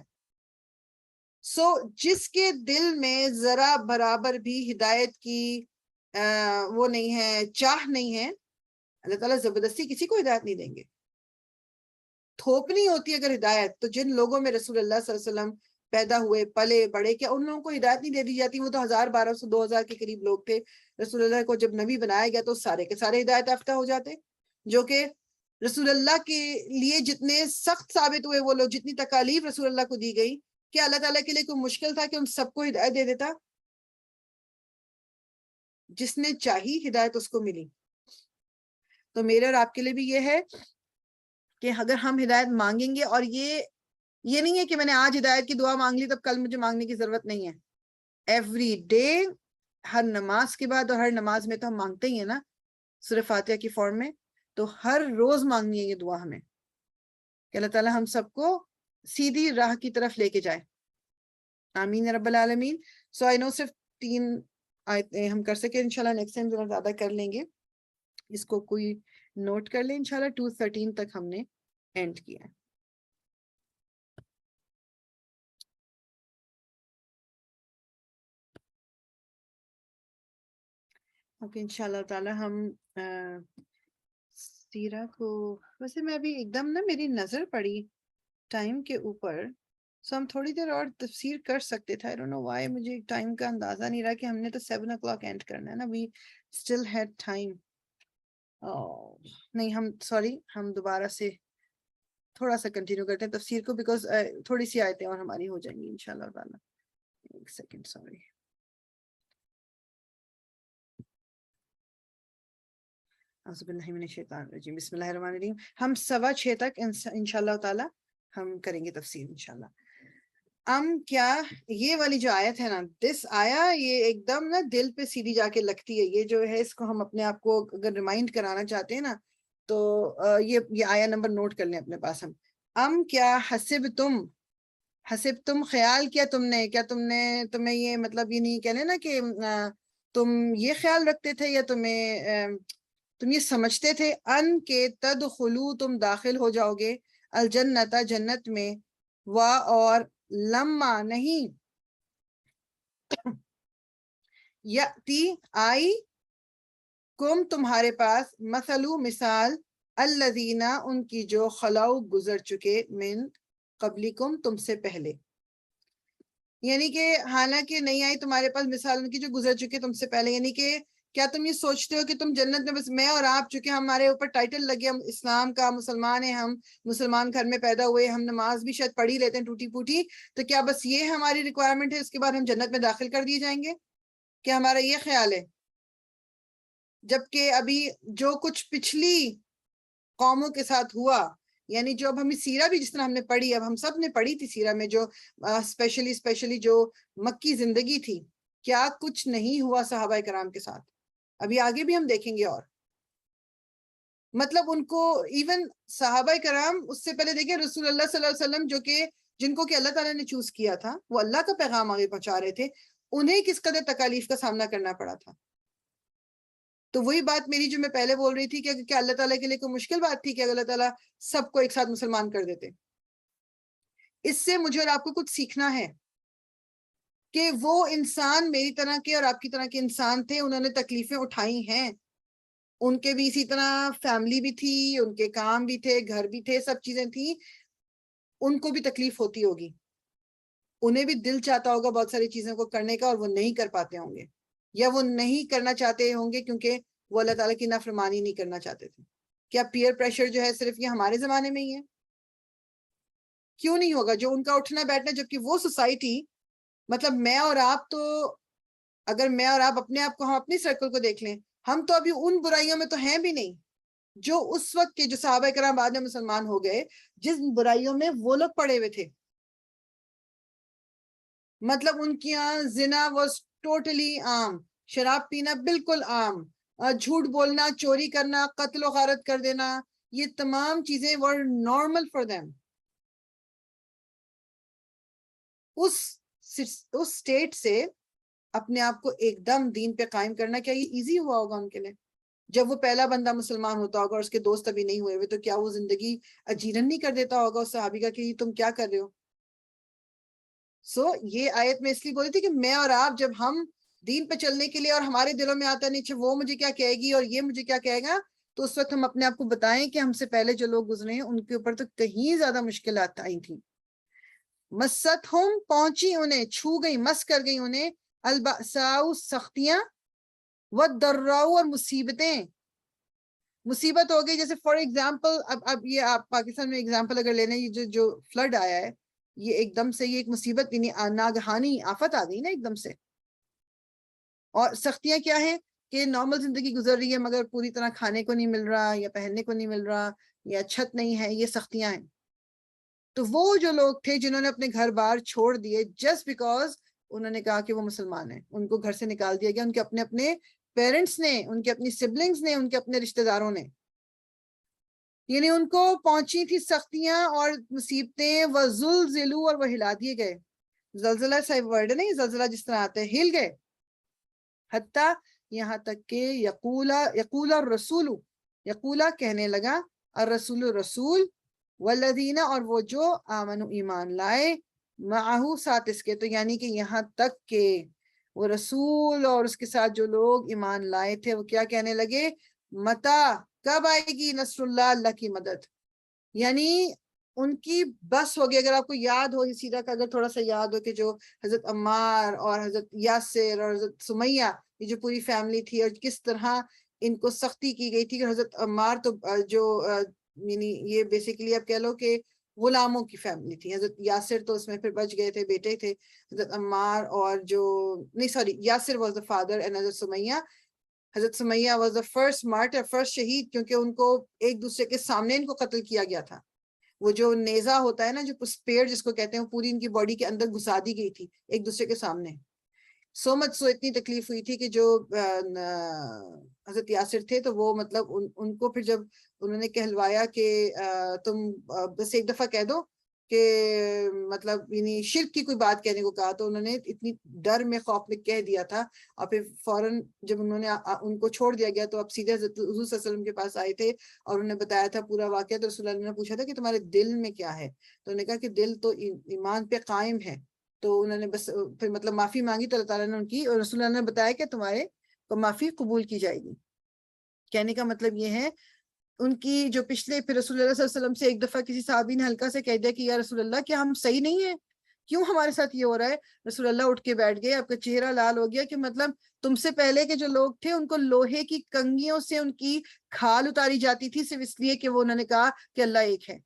سو جس کے دل میں ذرا برابر بھی ہدایت کی وہ نہیں ہے، چاہ نہیں ہے، اللہ تعالیٰ زبردستی کسی کو ہدایت نہیں دیں گے. تھوپنی ہوتی ہے اگر ہدایت، تو جن لوگوں میں رسول اللہ صلی اللہ علیہ وسلم پیدا ہوئے پلے بڑے، کیا ان لوگوں کو ہدایت نہیں دے دی جاتی؟ وہ تو 1200 2000 کے قریب لوگ تھے. رسول اللہ کو جب نبی بنایا گیا تو سارے کے سارے ہدایت یافتہ ہو جاتے، جو کہ رسول اللہ کے لیے جتنے سخت ثابت ہوئے وہ لوگ، جتنی تکالیف رسول اللہ کو دی گئی، کیا اللہ تعالیٰ کے لیے کوئی مشکل تھا کہ ان سب کو ہدایت دے دیتا؟ جس نے چاہی ہدایت اس کو ملی. تو میرے اور آپ کے لیے بھی یہ ہے کہ اگر ہم ہدایت مانگیں گے، اور یہ نہیں ہے کہ میں نے آج ہدایت کی دعا مانگ لی تب کل مجھے مانگنے کی ضرورت نہیں ہے. ایوری ڈے، ہر نماز کے بعد، اور ہر نماز میں تو ہم مانگتے ہی ہیں نا سورہ فاتحہ کی فارم میں، تو ہر روز مانگنی ہے یہ دعا ہمیں کہ اللہ تعالیٰ ہم سب کو سیدھی راہ کی طرف لے کے جائے. آمین رب العالمین. سو آئی نو صرف 3 آیتیں ہم کر سکے، انشاءاللہ نیکسٹ ٹائم ذرا زیادہ کر لیں گے. اس کو کوئی نوٹ کر لیں، انشاءاللہ 213 تک ہم نے اینڈ کیا ہے. اوکے، انشاءاللہ تعالی ہم سیرہ کو، ویسے میں ابھی ایک دم نا میری نظر پڑی ٹائم کے اوپر، سو ہم تھوڑی دیر اور تفسیر کر سکتے تھے. I don't know why مجھے ٹائم کا اندازہ نہیں رہا کہ ہم نے تو 7 o'clock اینڈ کرنا ہے نا. we still had time. نہیں، ہم سوری، ہم دوبارہ سے تھوڑا سا کنٹینیو کرتے ہیں تفسیر کو، بیکاز تھوڑی سی آیتیں اور ہماری ہو جائیں گی انشاءاللہ تعالی. ایک سیکنڈ، سوری. اعوذ باللہ من الشیطان الرجیم، بسم اللہ الرحمن الرحیم. ہم 6:15 تک انشاءاللہ تعالی ہم کریں گے تفسیر انشاءاللہ. کیا یہ والی جو آیت ہے نا، دس آیا، یہ ایک دم نا دل پہ سیدھی جا کے لگتی ہے. یہ جو ہے اس کو ہم اپنے آپ کو اگر ریمائنڈ کرانا چاہتے ہیں نا تو یہ آیا نمبر نوٹ کر لیں اپنے پاس. ہم کیا حسب تم خیال کیا تم نے، کیا تمہیں یہ مطلب یہ نہیں کہنے نا کہ تم یہ خیال رکھتے تھے یا تم یہ سمجھتے تھے ان کے تدخلو تم داخل ہو جاؤ گے الجنت جنت میں، اور لما نہیں یاتی آئی کم تمہارے پاس مثلو مثال الذین ان کی جو خلاؤ گزر چکے من قبلکم تم سے پہلے. یعنی کہ حالانکہ نہیں آئی تمہارے پاس مثال ان کی جو گزر چکے تم سے پہلے. یعنی کہ کیا تم یہ سوچتے ہو کہ تم جنت میں بس میں اور آپ، چونکہ ہمارے اوپر ٹائٹل لگے ہم اسلام کا مسلمان ہیں، ہم مسلمان گھر میں پیدا ہوئے، ہم نماز بھی شاید پڑھی لیتے ہیں ٹوٹی پوٹی، تو کیا بس یہ ہماری ریکوائرمنٹ ہے اس کے بعد ہم جنت میں داخل کر دیے جائیں گے؟ کیا ہمارا یہ خیال ہے؟ جبکہ ابھی جو کچھ پچھلی قوموں کے ساتھ ہوا، یعنی جو اب ہمیں سیرہ بھی جس طرح ہم نے پڑھی، اب ہم سب نے پڑھی تھی سیرہ میں، جو اسپیشلی جو مکی زندگی تھی، کیا کچھ نہیں ہوا صحابہ کرام کے ساتھ؟ ابھی آگے بھی ہم دیکھیں گے. اور مطلب ان کو ایون صحابہ کرام اس سے پہلے دیکھیں رسول اللہ صلی اللہ علیہ وسلم جو کہ جن کو کہ اللہ تعالیٰ نے چوز کیا تھا، وہ اللہ کا پیغام آگے پہنچا رہے تھے، انہیں کس قدر تکالیف کا سامنا کرنا پڑا تھا. تو وہی بات میری جو میں پہلے بول رہی تھی کہ کیا اللہ تعالیٰ کے لیے کوئی مشکل بات تھی کہ اللہ تعالیٰ سب کو ایک ساتھ مسلمان کر دیتے؟ اس سے مجھے اور آپ کو کچھ سیکھنا ہے کہ وہ انسان میری طرح کے اور آپ کی طرح کے انسان تھے، انہوں نے تکلیفیں اٹھائی ہیں. ان کے بھی اسی طرح فیملی بھی تھی، ان کے کام بھی تھے، گھر بھی تھے، سب چیزیں تھیں، ان کو بھی تکلیف ہوتی ہوگی، انہیں بھی دل چاہتا ہوگا بہت ساری چیزوں کو کرنے کا اور وہ نہیں کر پاتے ہوں گے، یا وہ نہیں کرنا چاہتے ہوں گے کیونکہ وہ اللہ تعالیٰ کی نافرمانی نہیں کرنا چاہتے تھے۔ کیا پیئر پریشر جو ہے صرف یہ ہمارے زمانے میں ہی ہے؟ کیوں نہیں ہوگا؟ جو ان کا اٹھنا بیٹھنا، جبکہ وہ سوسائٹی، مطلب میں اور آپ تو، اگر میں اور آپ اپنے آپ کو، ہم اپنی سرکل کو دیکھ لیں، ہم تو ابھی ان برائیوں میں تو ہیں بھی نہیں جو اس وقت کے جو صحابہ کرام بعد میں مسلمان ہو گئے، جس برائیوں میں وہ لوگ پڑے ہوئے تھے۔ مطلب ان کی یہاں زنا واز ٹوٹلی عام، شراب پینا بالکل عام، جھوٹ بولنا، چوری کرنا، قتل و غارت کر دینا، یہ تمام چیزیں were normal for them۔ اس اسٹیٹ سے اپنے آپ کو ایک دم دین پہ قائم کرنا، کیا یہ ایزی ہوا ہوگا ان کے لیے؟ جب وہ پہلا بندہ مسلمان ہوتا ہوگا اور اس کے دوست ابھی نہیں ہوئے ہوئے، تو کیا وہ زندگی اجیرن نہیں کر دیتا ہوگا اس صحابی کا کہ تم کیا کر رہے ہو؟ یہ آیت میں اس لیے بولی تھی کہ میں اور آپ جب ہم دین پہ چلنے کے لیے اور ہمارے دلوں میں آتا نہیں وہ مجھے کیا کہے گی اور یہ مجھے کیا کہے گا، تو اس وقت ہم اپنے آپ کو بتائیں کہ ہم سے پہلے جو لوگ گزرے ہیں ان کے اوپر تو کہیں زیادہ مشکلات آئی تھیں۔ مست ہم پہنچی انہیں، چھو گئی، مس کر گئی انہیں، البأساء سختیاں، والضراء اور مصیبتیں، مصیبت ہو گئی۔ جیسے فار ایگزامپل، اب یہ آپ پاکستان میں ایگزامپل اگر لینا، یہ جو فلڈ آیا ہے، یہ ایک دم سے یہ ایک مصیبت، یعنی ناگہانی آفت آ گئی نا ایک دم سے۔ اور سختیاں کیا ہیں کہ نارمل زندگی گزر رہی ہے مگر پوری طرح کھانے کو نہیں مل رہا، یا پہننے کو نہیں مل رہا، یا چھت نہیں ہے، یہ سختیاں ہیں۔ تو وہ جو لوگ تھے جنہوں نے اپنے گھر بار چھوڑ دیے جسٹ بیکاز انہوں نے کہا کہ وہ مسلمان ہیں، ان کو گھر سے نکال دیا گیا، ان کے اپنے پیرنٹس نے، ان کے اپنی سبلنگز نے، ان کے اپنے رشتہ داروں نے، یعنی ان کو پہنچی تھی سختیاں اور مصیبتیں، وزلزلوا، اور وہ ہلا دیے گئے۔ زلزلہ صحیح ورڈ نہیں، زلزلہ جس طرح آتا ہے، ہل گئے، حتیٰ یہاں تک کہ یقول الرسول، یقولا کہنے لگا، الرسول رسول، والذین اور وہ جو آمنوا ایمان لائے، معہو ساتھ اس کے، تو یعنی کہ یہاں تک کہ وہ رسول اور اس کے ساتھ جو لوگ ایمان لائے تھے وہ کیا کہنے لگے، متا، کب آئے گی نصر اللہ، اللہ کی مدد، یعنی ان کی بس ہو گئی۔ اگر آپ کو یاد ہو سیدھا کا، اگر تھوڑا سا یاد ہو کہ جو حضرت عمار اور حضرت یاسر اور حضرت سمیہ، یہ جو پوری فیملی تھی، اور کس طرح ان کو سختی کی گئی تھی کہ حضرت عمار تو جو یعنی یہ بیسیکلی آپ کہہ لو کہ غلاموں کی فیملی تھی، حضرت یاسر تو اس میں پھر بچ گئے تھے، بیٹے تھے، حضرت عمار اور جو نہیں sorry Yasir was the father and حضرت Sumayyah was the first martyr, first شہید، کیونکہ ان کو ایک دوسرے کے سامنے ان کو قتل کیا گیا تھا۔ وہ جو نیزہ ہوتا ہے نا، جو پسپیڑ جس کو کہتے ہیں، وہ پوری ان کی باڈی کے اندر گھسا دی گئی تھی ایک دوسرے کے سامنے۔ سو مچ سو اتنی تکلیف ہوئی تھی کہ جو حضرت یاسر تھے تو وہ مطلب ان کو پھر جب انہوں نے کہلوایا کہ تم بس ایک دفعہ کہہ دو کہ مطلب یعنی شرک کی کوئی بات کہنے کو کہا، تو انہوں نے اتنی ڈر میں خوف میں کہہ دیا تھا، اور پھر فوراً جب انہوں نے ان کو چھوڑ دیا گیا تو اب سیدھے حضرت حضور صلی اللہ علیہ وسلم کے پاس آئے تھے اور انہوں نے بتایا تھا پورا واقعہ۔ تو رسول اللہ نے پوچھا تھا کہ تمہارے دل میں کیا ہے، تو انہوں نے کہا کہ دل تو ایمان پہ قائم ہے۔ تو انہوں نے بس پھر مطلب معافی مانگی تو اللہ تعالیٰ نے ان کی، اور رسول اللہ نے بتایا کہ تمہارے کو معافی قبول کی جائے گی۔ کہنے کا مطلب یہ ہے ان کی جو پچھلے، پھر رسول اللہ صلی اللہ علیہ وسلم سے ایک دفعہ کسی صحابی نے ہلکا سے کہہ دیا کہ یا رسول اللہ کیا ہم صحیح نہیں ہیں، کیوں ہمارے ساتھ یہ ہو رہا ہے؟ رسول اللہ اٹھ کے بیٹھ گئے، آپ کا چہرہ لال ہو گیا کہ مطلب تم سے پہلے کے جو لوگ تھے ان کو لوہے کی کنگھیوں سے ان کی کھال اتاری جاتی تھی صرف اس لیے کہ وہ انہوں نے کہا کہ اللہ ایک ہے،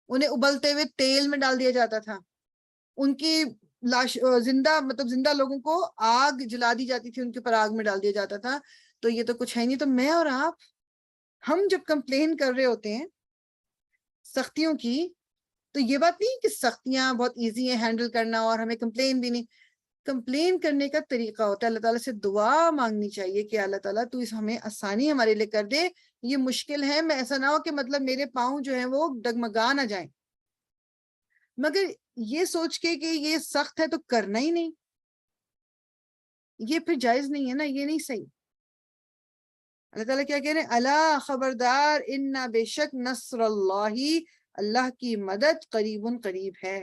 انہیں ابلتے ہوئے تیل میں ڈال دیا جاتا تھا، ان کی لاش زندہ مطلب زندہ لوگوں کو آگ جلا دی جاتی تھی، ان کے اوپر آگ میں ڈال دیا جاتا تھا۔ تو یہ تو کچھ ہے نہیں۔ تو میں اور آپ، ہم جب کمپلین کر رہے ہوتے ہیں سختیوں کی، تو یہ بات نہیں کہ سختیاں بہت ایزی ہیں ہینڈل کرنا اور ہمیں کمپلین بھی نہیں، کمپلین کرنے کا طریقہ ہوتا ہے اللہ تعالیٰ سے دعا مانگنی چاہیے کہ اللہ تعالیٰ تو اس ہمیں آسانی ہمارے لیے کر دے، یہ مشکل ہے، میں ایسا نہ ہو کہ مطلب میرے پاؤں جو ہیں وہ ڈگمگا نہ جائیں، مگر یہ سوچ کے کہ یہ سخت ہے تو کرنا ہی نہیں، یہ پھر جائز نہیں ہے نا، یہ نہیں صحیح۔ اللہ تعالیٰ کیا کہہ رہے ہیں، اللہ خبردار، انا بے شک نصر اللہ، اللہ کی مدد قریب قریب ہے۔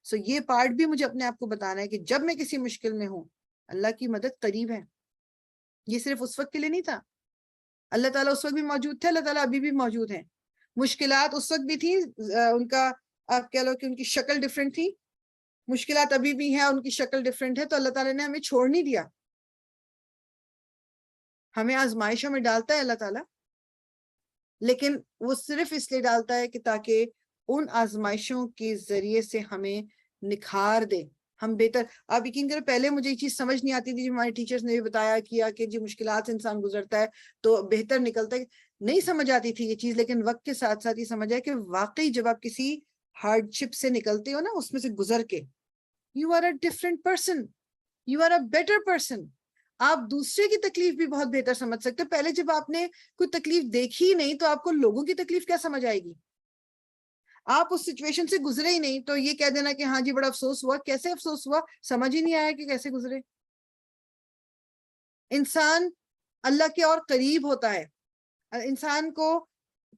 سو یہ پارٹ بھی مجھے اپنے آپ کو بتانا ہے کہ جب میں کسی مشکل میں ہوں اللہ کی مدد قریب ہے، یہ صرف اس وقت کے لیے نہیں تھا، اللہ تعالیٰ اس وقت بھی موجود تھے, اللہ تعالیٰ ابھی بھی موجود ہیں. مشکلات اس وقت بھی تھی, ان کا آپ کہہ لو کہ ان کی شکل ڈیفرنٹ تھی, مشکلات ابھی بھی ہیں, ان کی شکل ڈیفرنٹ ہے, تو اللہ تعالیٰ نے ہمیں چھوڑ نہیں دیا. ہمیں آزمائشوں میں ڈالتا ہے اللہ تعالیٰ, لیکن وہ صرف اس لیے ڈالتا ہے کہ تاکہ ان آزمائشوں کے ذریعے سے ہمیں نکھار دے, ہم بہتر. آپ یقین کریں پہلے مجھے یہ چیز سمجھ نہیں آتی تھی, جو ہمارے ٹیچرز نے بھی بتایا کیا کہ جو مشکلات سے انسان گزرتا ہے تو بہتر نکلتا ہے, نہیں سمجھ آتی تھی یہ چیز. لیکن وقت کے ساتھ ساتھ یہ سمجھ آئے کہ واقعی جب آپ کسی ہارڈ شپ سے نکلتے ہو نا, اس میں سے گزر کے, you are a different person, you are a better person. آپ دوسرے کی تکلیف بھی بہت بہتر سمجھ سکتے. پہلے جب آپ نے کوئی تکلیف دیکھی ہی نہیں تو آپ کو لوگوں کی تکلیف کیا سمجھ آئے گی؟ آپ اس سچویشن سے گزرے ہی نہیں, تو یہ کہہ دینا کہ ہاں جی بڑا افسوس ہوا, کیسے افسوس ہوا, سمجھ ہی نہیں آیا کہ کیسے گزرے. انسان اللہ کے اور قریب ہوتا ہے, انسان کو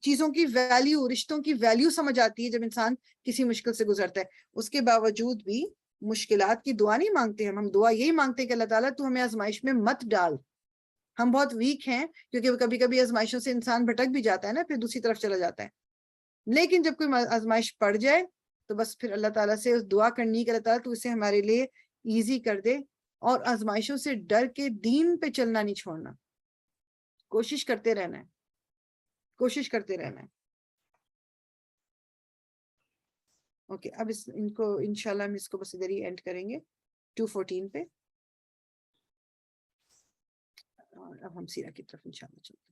چیزوں کی ویلیو, رشتوں کی ویلیو سمجھ آتی ہے جب انسان کسی مشکل سے گزرتا ہے. اس کے باوجود بھی مشکلات کی دعا نہیں مانگتے ہم دعا یہی مانگتے ہیں کہ اللہ تعالیٰ تو ہمیں آزمائش میں مت ڈال. ہم بہت ویک ہیں, کیونکہ کبھی کبھی آزمائشوں سے انسان بھٹک بھی جاتا ہے نا, پھر دوسری طرف چلا جاتا ہے. لیکن جب کوئی آزمائش پڑ جائے تو بس پھر اللہ تعالیٰ سے دعا کرنی کہ اللہ تعالیٰ تو اسے ہمارے لیے ایزی کر دے, اور آزمائشوں سے ڈر کے دین پہ چلنا نہیں چھوڑنا, کوشش کرتے رہنا ہے, کوشش کرتے رہنا ہے. اوکے, اب ان کو انشاءاللہ ہم اس کو بس ادھر ہی اینڈ کریں گے 2:14 پہ, اور اب ہم سیرہ کی طرف انشاءاللہ چلتے ہیں.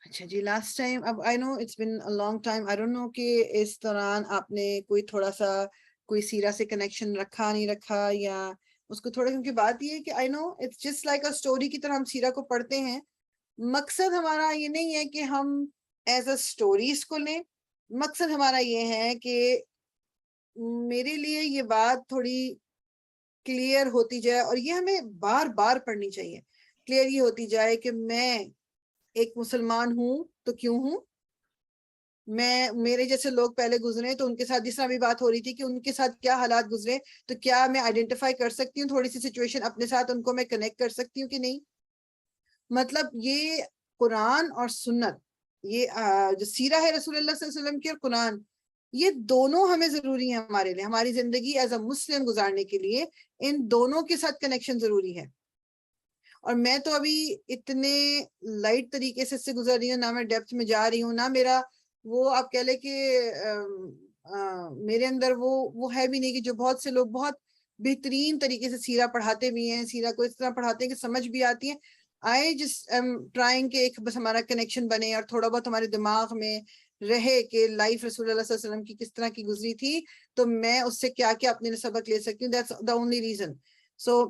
اچھا جی, لاسٹ ٹائم, اب I know it's been a long time, I don't know کہ اس دوران آپ نے کوئی تھوڑا سا کوئی سیرہ سے کنیکشن رکھا نہیں رکھا, یا اس کو تھوڑا, کیونکہ بات یہ ہے کہ I know it's just like a story کی طرح ہم سیرہ کو پڑھتے ہیں. مقصد ہمارا یہ نہیں ہے کہ ہم ایز اے اسٹوری اس کو لیں, مقصد ہمارا یہ ہے کہ میرے لیے یہ بات تھوڑی کلیئر ہوتی جائے, اور یہ ہمیں بار بار پڑھنی چاہیے, کلیئر یہ ہوتی جائے کہ میں ایک مسلمان ہوں تو کیوں ہوں, میں میرے جیسے لوگ پہلے گزرے تو ان کے ساتھ جس طرح بھی بات ہو رہی تھی کہ ان کے ساتھ کیا حالات گزرے, تو کیا میں آئیڈینٹیفائی کر سکتی ہوں تھوڑی سی سچویشن اپنے ساتھ, ان کو میں کنیکٹ کر سکتی ہوں کہ نہیں. مطلب یہ قرآن اور سنت, یہ جو سیرہ ہے رسول اللہ صلی اللہ علیہ وسلم کی اور قرآن, یہ دونوں ہمیں ضروری ہیں ہمارے لیے, ہماری زندگی ایز اے مسلم گزارنے کے لیے ان دونوں کے ساتھ کنیکشن ضروری ہے. اور میں تو ابھی اتنے لائٹ طریقے سے اس سے گزر رہی ہوں, نہ میں ڈیپتھ میں جا رہی ہوں, نہ میرا وہ آپ کہہ لیں کہ میرے اندر وہ ہے بھی نہیں کہ جو بہت سے لوگ بہت بہترین طریقے سے سیرہ پڑھاتے بھی ہیں, سیرہ کو اس طرح پڑھاتے ہیں کہ سمجھ بھی آتی ہے. آئی جسٹ ٹرائنگ کہ ایک بس ہمارا کنیکشن بنے اور تھوڑا بہت ہمارے دماغ میں رہے کہ لائف رسول اللہ صلی اللہ علیہ وسلم کی کس طرح کی گزری تھی, تو میں اس سے کیا کیا اپنے سبق لے سکتی ہوں. That's the only reason. So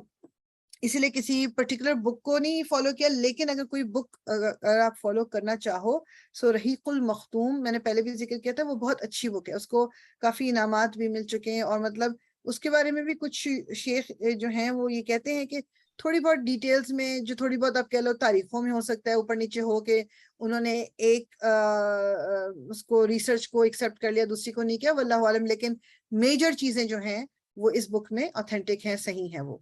اسی لیے کسی پرٹیکولر بک کو نہیں فالو کیا, لیکن اگر کوئی بک اگر آپ فالو کرنا چاہو, سو رحیق المختوم, میں نے پہلے بھی ذکر کیا تھا, وہ بہت اچھی بک ہے, اس کو کافی انعامات بھی مل چکے ہیں, اور مطلب اس کے بارے میں بھی کچھ شیخ جو ہیں وہ یہ کہتے ہیں کہ تھوڑی بہت ڈیٹیلز میں, جو تھوڑی بہت آپ کہہ لو تاریخوں میں ہو سکتا ہے اوپر نیچے ہو کے انہوں نے ایک اس کو ریسرچ کو ایکسیپٹ کر لیا, دوسری کو نہیں کیا, واللہ عالم, لیکن میجر چیزیں جو ہیں وہ اس بک میں اوتھینٹک ہیں, صحیح ہیں وہ.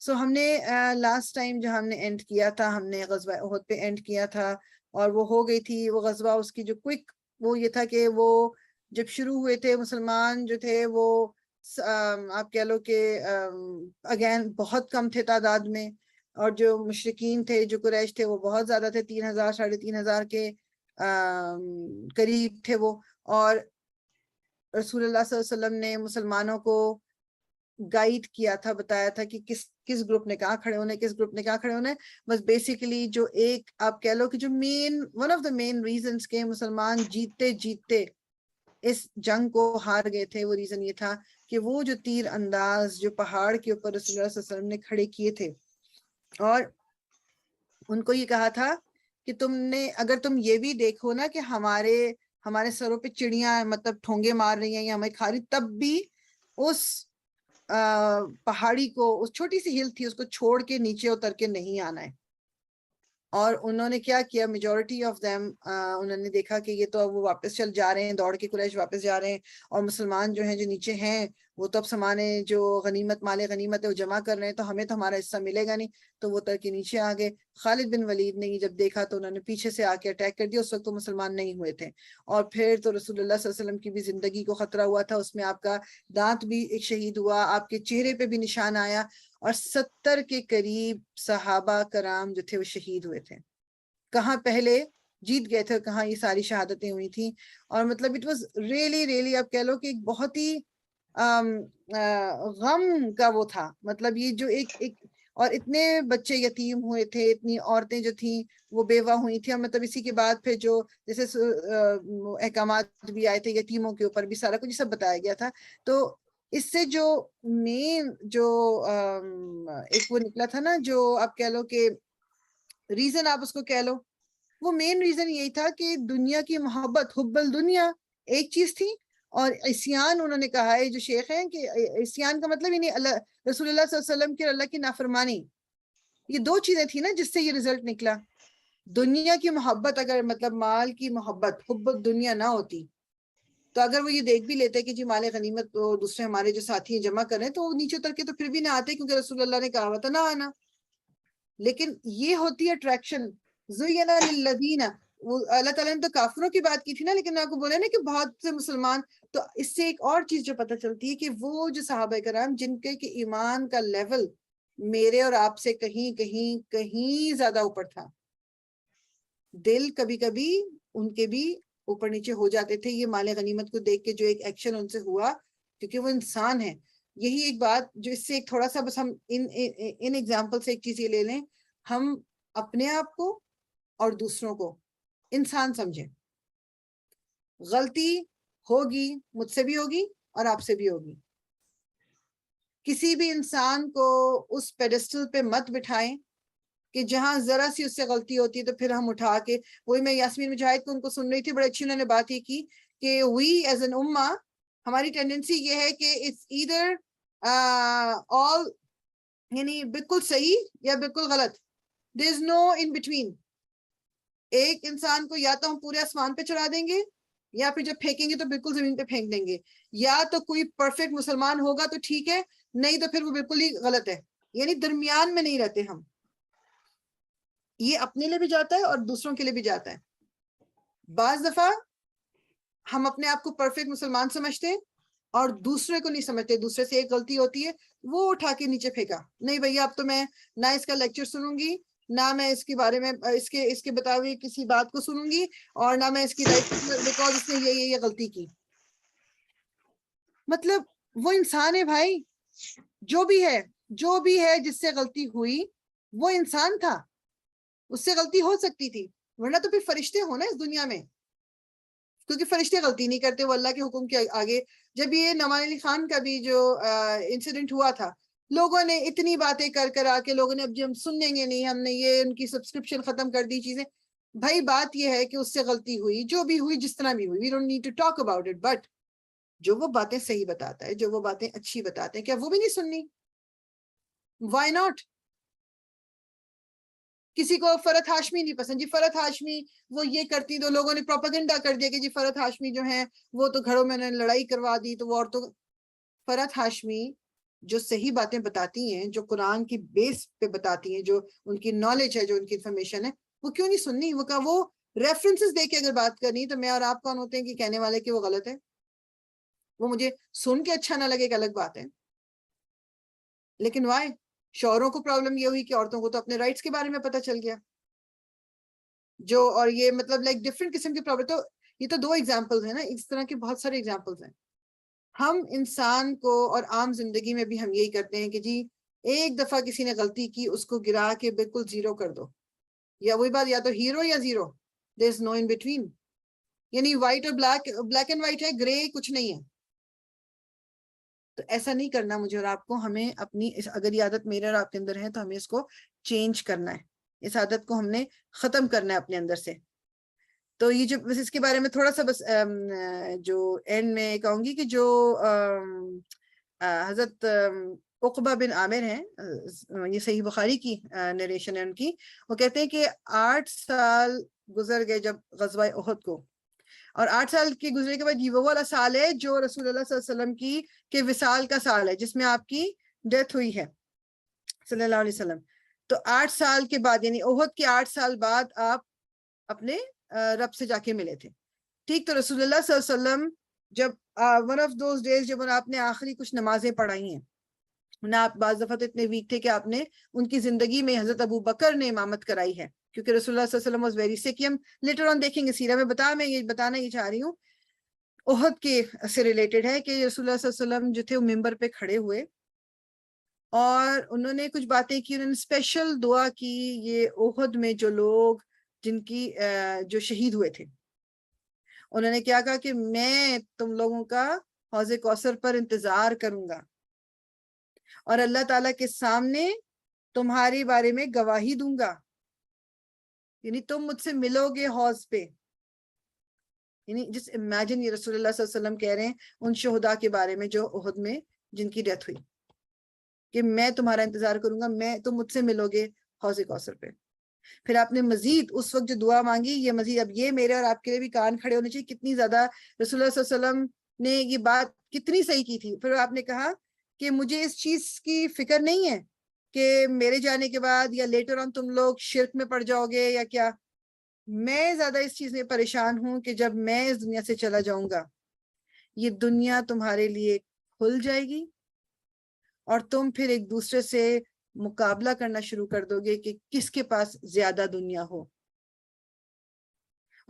سو ہم نے لاسٹ ٹائم جو ہم نے اینڈ کیا تھا, ہم نے غزوہ احد پہ اینڈ کیا تھا, اور وہ ہو گئی تھی وہ غزوہ. اس کی جو کوئک وہ یہ تھا کہ وہ جب شروع ہوئے تھے مسلمان جو تھے وہ آپ کہہ لو کہ اگین بہت کم تھے تعداد میں, اور جو مشرکین تھے جو قریش تھے وہ بہت زیادہ تھے, 3,000 3,500 کے قریب تھے وہ. اور رسول اللہ صلی اللہ علیہ وسلم نے مسلمانوں کو گائیڈ کیا تھا, بتایا تھا کہ کس گروپ نے کہاں کھڑے ہونے, کس گروپ نے کہاں کھڑے ہونے. بس بیسیکلی جو ایک آپ کہہ لو کہ جو one of the main reasons کے مسلمان جیتتے اس جنگ کو ہار گئے تھے, وہ ریزن یہ تھا کہ وہ جو تیر انداز جو پہاڑ کے اوپر رسول اللہ صلی اللہ علیہ وسلم نے کھڑے کیے تھے, اور ان کو یہ کہا تھا کہ اگر تم یہ بھی دیکھو نا کہ ہمارے سروں پہ چڑیاں مطلب ٹھونگے مار رہی ہیں یا ہمیں کھا رہی, تب بھی اس پہاڑی کو, اس چھوٹی سی ہل تھی, اس کو چھوڑ کے نیچے اتر کے نہیں آنا ہے. اور انہوں نے کیا کیا, میجورٹی آف دیم انہوں نے دیکھا کہ یہ تو اب وہ واپس چل جا رہے ہیں, دوڑ کے قریش واپس جا رہے ہیں, اور مسلمان جو ہیں جو نیچے ہیں وہ تو اب سامانے جو غنیمت مال غنیمت ہے وہ جمع کر رہے ہیں, تو ہمیں تو ہمارا حصہ ملے گا نہیں. تو وہ تر کے نیچے آ گئے. خالد بن ولید نے یہ جب دیکھا تو انہوں نے پیچھے سے آ کے اٹیک کر دیا. اس وقت تو مسلمان نہیں ہوئے تھے, اور پھر تو رسول اللہ صلی اللہ علیہ وسلم کی بھی زندگی کو خطرہ ہوا تھا. اس میں آپ کا دانت بھی ایک شہید ہوا, آپ کے چہرے پہ بھی نشان آیا, اور 70 کے قریب صحابہ کرام جو تھے وہ شہید ہوئے تھے. کہاں پہلے جیت گئے تھے, کہاں یہ ساری شہادتیں ہوئی تھیں. اور مطلب اٹ واز ریئلی ریئلی آپ کہہ لو کہ ایک بہت ہی غم کا وہ تھا. مطلب یہ جو ایک اور اتنے بچے یتیم ہوئے تھے, اتنی عورتیں جو تھیں وہ بیوہ ہوئی تھیں. اور مطلب اسی کے بعد پھر جو جیسے احکامات بھی آئے تھے یتیموں کے اوپر بھی, سارا کچھ سب بتایا گیا تھا. تو اس سے جو مین جو ایک وہ نکلا تھا نا, جو آپ کہہ لو کہ ریزن آپ اس کو کہہ لو, وہ مین ریزن یہی تھا کہ دنیا کی محبت, حب الدنیا ایک چیز تھی, اور عصیان انہوں نے کہا ہے جو شیخ ہیں کہ عصیان کا مطلب ہی نہیں اللہ رسول اللہ صلی اللہ علیہ وسلم کے اللہ کی نافرمانی. یہ دو چیزیں تھیں نا جس سے یہ رزلٹ نکلا. دنیا کی محبت, اگر مطلب مال کی محبت حب الدنیا نہ ہوتی تو اگر وہ یہ دیکھ بھی لیتے کہ جی مال غنیمت تو دوسرے ہمارے جو ساتھی ہیں جمع کریں, تو وہ نیچے اتر کے تو پھر بھی نہ آتے, کیونکہ رسول اللہ نے کہا ہوا تھا نہ آنا. لیکن یہ ہوتی ہے اٹریکشن. زُیِّنَ لِلَّذِینَ, وہ اللہ تعالیٰ نے تو کافروں کی بات کی تھی نا, لیکن میں آپ کو بولا نا کہ بہت سے مسلمان. تو اس سے ایک اور چیز جو پتہ چلتی ہے کہ وہ جو صحابہ کرام جن کے کہ ایمان کا لیول میرے اور آپ سے کہیں کہیں کہیں زیادہ اوپر تھا, دل کبھی کبھی ان کے بھی اوپر نیچے ہو جاتے تھے یہ مال غنیمت کو دیکھ کے جو ایک ایکشن ان سے ہوا, کیونکہ وہ انسان ہے. یہی ایک بات جو اس سے ایک تھوڑا سا بس ہم ان ایگزامپل سے ایک چیز یہ لے لیں, ہم اپنے آپ کو اور دوسروں کو انسان سمجھیں. غلطی ہوگی, مجھ سے بھی ہوگی اور آپ سے بھی ہوگی. کسی بھی انسان کو اس پیڈسٹل پہ مت بٹھائیں کہ جہاں ذرا سی اس سے غلطی ہوتی ہے تو پھر ہم اٹھا کے, وہی میں یاسمین مجاہد کو ان کو سن رہی تھی, بڑی اچھی انہوں نے بات یہ کی کہ وی ایز این امہ ہماری ٹینڈنسی یہ ہے کہ اٹس ایدر آل, یعنی بالکل صحیح یا بالکل غلط, دیر از نو ان بٹوین. ایک انسان کو یا تو ہم پورے آسمان پہ چڑھا دیں گے, یا پھر جب پھینکیں گے تو بالکل زمین پہ پھینک دیں گے. یا تو کوئی پرفیکٹ مسلمان ہوگا تو ٹھیک ہے, نہیں تو پھر وہ بالکل ہی غلط ہے. یعنی درمیان میں نہیں رہتے ہم. یہ اپنے لیے بھی جاتا ہے اور دوسروں کے لیے بھی جاتا ہے. بعض دفعہ ہم اپنے آپ کو پرفیکٹ مسلمان سمجھتے ہیں اور دوسرے کو نہیں سمجھتے. دوسرے سے ایک غلطی ہوتی ہے وہ اٹھا کے نیچے پھینکا, نہیں بھیا اب تو میں نہ اس کا لیکچر سنوں گی, نہ میں اس کے بارے میں اس کے بتائے ہوئے کسی بات کو سنوں گی, اور نہ میں اس کی لائف بیکاز اس نے یہ غلطی کی. مطلب وہ انسان ہے بھائی, جو بھی ہے جس سے غلطی ہوئی وہ انسان تھا, اس سے غلطی ہو سکتی تھی, ورنہ تو پھر فرشتے ہونا اس دنیا میں, کیونکہ فرشتے غلطی نہیں کرتے, وہ اللہ کے حکم کے آگے. جب یہ نعمان علی خان کا بھی جو انسیڈنٹ ہوا تھا, لوگوں نے اتنی باتیں کر آ کے لوگوں نے اب ہم سنیں گے نہیں, ہم نے یہ ان کی سبسکرپشن ختم کر دی چیزیں. بھائی بات یہ ہے کہ اس سے غلطی ہوئی, جو بھی ہوئی, جس طرح بھی ہوئی, we don't need to talk about it, but جو وہ باتیں صحیح بتاتا ہے, جو وہ باتیں اچھی بتاتے ہیں, کیا وہ بھی نہیں سننی؟ why not؟ کسی کو فرحت ہاشمی نہیں پسند, جی فرحت ہاشمی وہ یہ کرتی, تو لوگوں نے پروپیگنڈا کر دیا کہ جی فرحت ہاشمی جو ہیں وہ تو گھروں میں لڑائی کروا دی, تو وہ عورتوں. فرحت ہاشمی جو صحیح باتیں بتاتی ہیں, جو قرآن کی بیس پہ بتاتی ہیں, جو ان کی نالج ہے, جو ان کی انفارمیشن ہے, وہ کیوں نہیں سننی؟ وہ ریفرنسز دے کے اگر بات کرنی, تو میں اور آپ کون ہوتے ہیں کہ کہنے والے کہ وہ غلط ہے؟ وہ مجھے سن کے اچھا نہ لگے ایک الگ بات ہے, لیکن وائی شوہروں کو پرابلم یہ ہوئی کہ عورتوں کو تو اپنے رائٹس کے بارے میں پتہ چل گیا جو, اور یہ مطلب لائک ڈفرینٹ قسم کی پرابلم. تو یہ تو 2 ایگزامپلز ہیں نا, اس طرح کے بہت سارے ایگزامپلز ہیں. ہم انسان کو اور عام زندگی میں بھی ہم یہی کرتے ہیں کہ جی ایک دفعہ کسی نے غلطی کی, اس کو گرا کے بالکل زیرو کر دو, یا وہی بات, یا تو ہیرو یا zero, there is no in between. یعنی وائٹ اور بلیک اینڈ وائٹ ہے, گرے کچھ نہیں ہے. تو ایسا نہیں کرنا مجھے اور آپ کو. ہمیں اپنی اگر یہ عادت میرے اور آپ کے اندر ہے تو ہمیں اس کو چینج کرنا ہے, اس عادت کو ہم نے ختم کرنا ہے اپنے اندر سے. تو یہ جو بس اس کے بارے میں تھوڑا سا بس جو اینڈ میں کہوں گی کہ جو حضرت عقبہ بن عامر ہیں، یہ صحیح بخاری کی نریشن ہے ان کی، وہ کہتے ہیں کہ 8 سال گزر گئے جب غزوہ احد کو، اور 8 سال کے گزرنے کے بعد یہ وہ والا سال ہے جو رسول اللہ صلی اللہ علیہ وسلم کی کے وصال کا سال ہے، جس میں آپ کی ڈیتھ ہوئی ہے صلی اللہ علیہ وسلم. تو 8 سال کے بعد، یعنی احد کے 8 سال بعد آپ اپنے رب سے جا کے ملے تھے. ٹھیک، تو رسول اللہ صلی اللہ علیہ وسلم جب ون آف دوز ڈیز جب آپ نے آخری کچھ نمازیں پڑھائی ہیں نہ، آپ بعض دفعہ تو اتنے ویک تھے کہ آپ نے ان کی زندگی میں حضرت ابو بکر نے امامت کرائی ہے، کیونکہ رسول اللہ صلی اللہ علیہ وسلم واز ویری سک. ہم لیٹر آن دیکھیں گے سیرہ میں، میں یہ بتانا یہ چاہ رہی ہوں احد کے سے ریلیٹڈ ہے کہ رسول اللہ صلی اللہ علیہ وسلم جو تھے وہ ممبر پہ کھڑے ہوئے اور انہوں نے کچھ باتیں کی، انہوں نے اسپیشل دعا کی یہ احد میں جو لوگ جن کی جو شہید ہوئے تھے. انہوں نے کیا کہا کہ میں تم لوگوں کا حوض کوثر پر انتظار کروں گا اور اللہ تعالیٰ کے سامنے تمہارے بارے میں گواہی دوں گا، یعنی تم مجھ سے ملو گے حوض پہ. یعنی جس امیجن یہ رسول اللہ صلی اللہ علیہ وسلم کہہ رہے ہیں ان شہداء کے بارے میں جو احد میں جن کی ڈیتھ ہوئی، کہ میں تمہارا انتظار کروں گا، تم مجھ سے ملو گے حوض کوثر پہ. پھر آپ نے مزید اس وقت جو دعا مانگی، یہ مزید اب یہ میرے اور آپ کے لیے بھی کان کھڑے ہونے چاہیے، کتنی زیادہ رسول اللہ صلی اللہ علیہ وسلم نے یہ بات کتنی صحیح کی تھی. پھر آپ نے کہا کہ مجھے اس چیز کی فکر نہیں ہے کہ میرے جانے کے بعد یا لیٹر آن تم لوگ شرک میں پڑ جاؤ گے یا کیا، میں زیادہ اس چیز میں پریشان ہوں کہ جب میں اس دنیا سے چلا جاؤں گا یہ دنیا تمہارے لیے کھل جائے گی اور تم پھر ایک دوسرے سے مقابلہ کرنا شروع کر دو گے کہ کس کے پاس زیادہ دنیا ہو.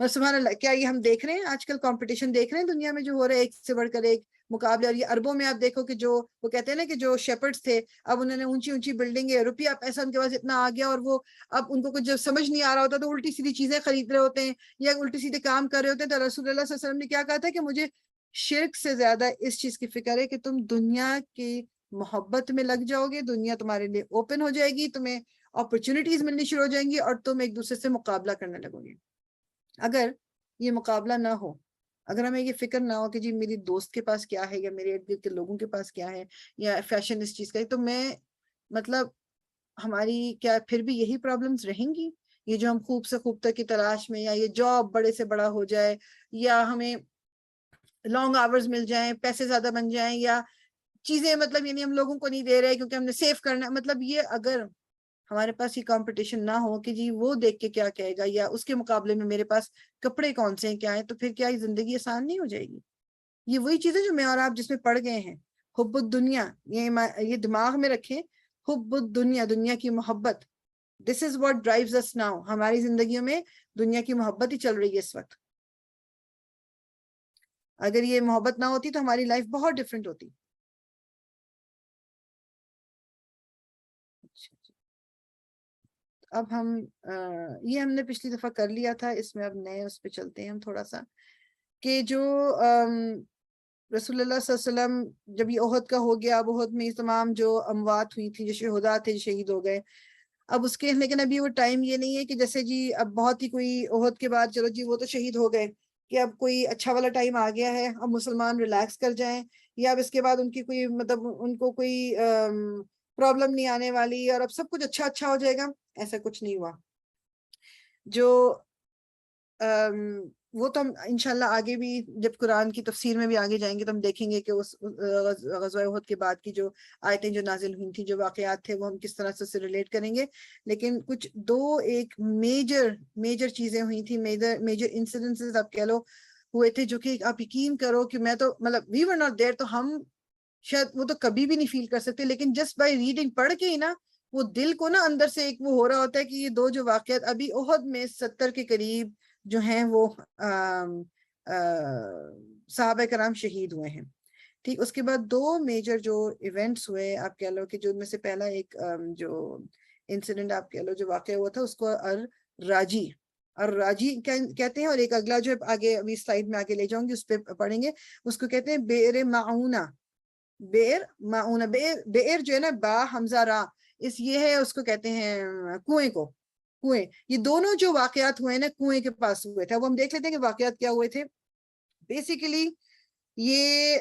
اور سبحان اللہ، کیا یہ ہم دیکھ رہے ہیں آج کل کمپٹیشن دیکھ رہے ہیں دنیا میں جو ہو رہا ہے، ایک سے بڑھ کر ایک مقابلے. اور یہ عربوں میں آپ دیکھو کہ جو وہ کہتے ہیں نا کہ جو شیپرڈز تھے اب انہوں نے اونچی اونچی بلڈنگیں، روپیہ پیسہ ان کے پاس اتنا آ گیا اور وہ اب ان کو کچھ جب سمجھ نہیں آ رہا ہوتا تو الٹی سیدھی چیزیں خرید رہے ہوتے ہیں یا الٹی سیدھے کام کر رہے ہوتے ہیں. تو رسول اللہ صلی اللہ علیہ وسلم نے کیا کہا تھا کہ مجھے شرک سے زیادہ اس چیز کی فکر ہے کہ تم دنیا کی محبت میں لگ جاؤ گے، دنیا تمہارے لیے اوپن ہو جائے گی، تمہیں اپرچونٹیز ملنی شروع ہو جائیں گی اور تم ایک دوسرے سے مقابلہ کرنے لگو گے. اگر یہ مقابلہ نہ ہو، اگر ہمیں یہ فکر نہ ہو کہ جی میری دوست کے پاس کیا ہے یا میرے ارد گرد کے لوگوں کے پاس کیا ہے یا فیشن اس چیز کا ہے، تو میں مطلب ہماری کیا پھر بھی یہی پرابلمز رہیں گی؟ یہ جو ہم خوب سے خوب تک کی تلاش میں، یا یہ جاب بڑے سے بڑا ہو جائے، یا ہمیں لانگ آورز مل جائیں، پیسے زیادہ بن جائیں، یا چیزیں مطلب یعنی ہم لوگوں کو نہیں دے رہے کیونکہ ہم نے سیو کرنا، مطلب یہ اگر ہمارے پاس یہ کمپٹیشن نہ ہو کہ جی وہ دیکھ کے کیا کہے گا یا اس کے مقابلے میں میرے پاس کپڑے کون سے ہیں کیا ہیں، تو پھر کیا یہ زندگی آسان نہیں ہو جائے گی؟ یہ وہی چیزیں جو میں اور آپ جس میں پڑ گئے ہیں، حب الدنیا، یہ دماغ میں رکھیں، حب الدنیا، دنیا کی محبت. This is what drives us now. ہماری زندگیوں میں دنیا کی محبت ہی چل رہی ہے اس وقت. اگر یہ محبت نہ ہوتی تو ہماری لائف بہت ڈفرینٹ ہوتی. اب ہم یہ ہم نے پچھلی دفعہ کر لیا تھا، اس میں اب نئے اس پہ چلتے ہیں ہم تھوڑا سا، کہ جو رسول اللہ صلی اللہ علیہ وسلم جب یہ احد کا ہو گیا، اب احد میں تمام جو اموات ہوئی تھی، جو شہداء تھے، جو شہید ہو گئے، اب اس کے لیکن ابھی وہ ٹائم یہ نہیں ہے کہ جیسے جی اب بہت ہی کوئی احد کے بعد چلو جی وہ تو شہید ہو گئے کہ اب کوئی اچھا والا ٹائم آ گیا ہے، اب مسلمان ریلیکس کر جائیں، یا اب اس کے بعد ان کی کوئی مطلب ان کو کوئی پرابلم نہیں آنے والی اور اب سب کچھ اچھا ہو جائے گا. ایسا کچھ نہیں ہوا. جو وہ تو ہم انشاءاللہ آگے بھی جب قرآن کی تفسیر میں بھی آگے جائیں گے تو ہم دیکھیں گے کہ اس غزوہ احد کے بعد کی جو آیتیں جو نازل ہوئی تھیں، جو واقعات تھے، وہ ہم کس طرح سے ریلیٹ کریں گے. لیکن کچھ ایک میجر چیزیں ہوئی تھیں، میجر انسیڈنسز آپ کہہ لو ہوئے تھے، جو کہ آپ یقین کرو کہ میں تو مطلب وی ور ناٹ دیئر، تو ہم شاید وہ تو کبھی بھی نہیں فیل کر سکتے، لیکن جسٹ بائی ریڈنگ، پڑھ کے ہی نا وہ دل کو نا اندر سے ایک وہ ہو رہا ہوتا ہے کہ یہ دو جو واقعات ابھی احد میں 70 کے قریب جو ہیں وہ صحابہ کرام شہید ہوئے ہیں. ٹھیک، اس کے بعد 2 میجر جو ایونٹس ہوئے آپ کہہ لو کہ جو ان میں سے پہلا ایک جو انسیڈنٹ آپ کہہ لو جو واقعہ ہوا تھا اس کو الراجی کہتے ہیں، اور ایک اگلا جو آگے ابھی سلائیڈ میں آگے لے جاؤں گی اس پہ پڑھیں گے، اس کو کہتے ہیں بئر معونہ. بئر جو ہے نا، با حمزہ را، یہ ہے اس کو کہتے ہیں کنویں. یہ دونوں جو واقعات ہوئے نا کنویں کے پاس ہوئے تھے. وہ ہم دیکھ لیتے ہیں کہ واقعات کیا ہوئے تھے. بیسیکلی یہ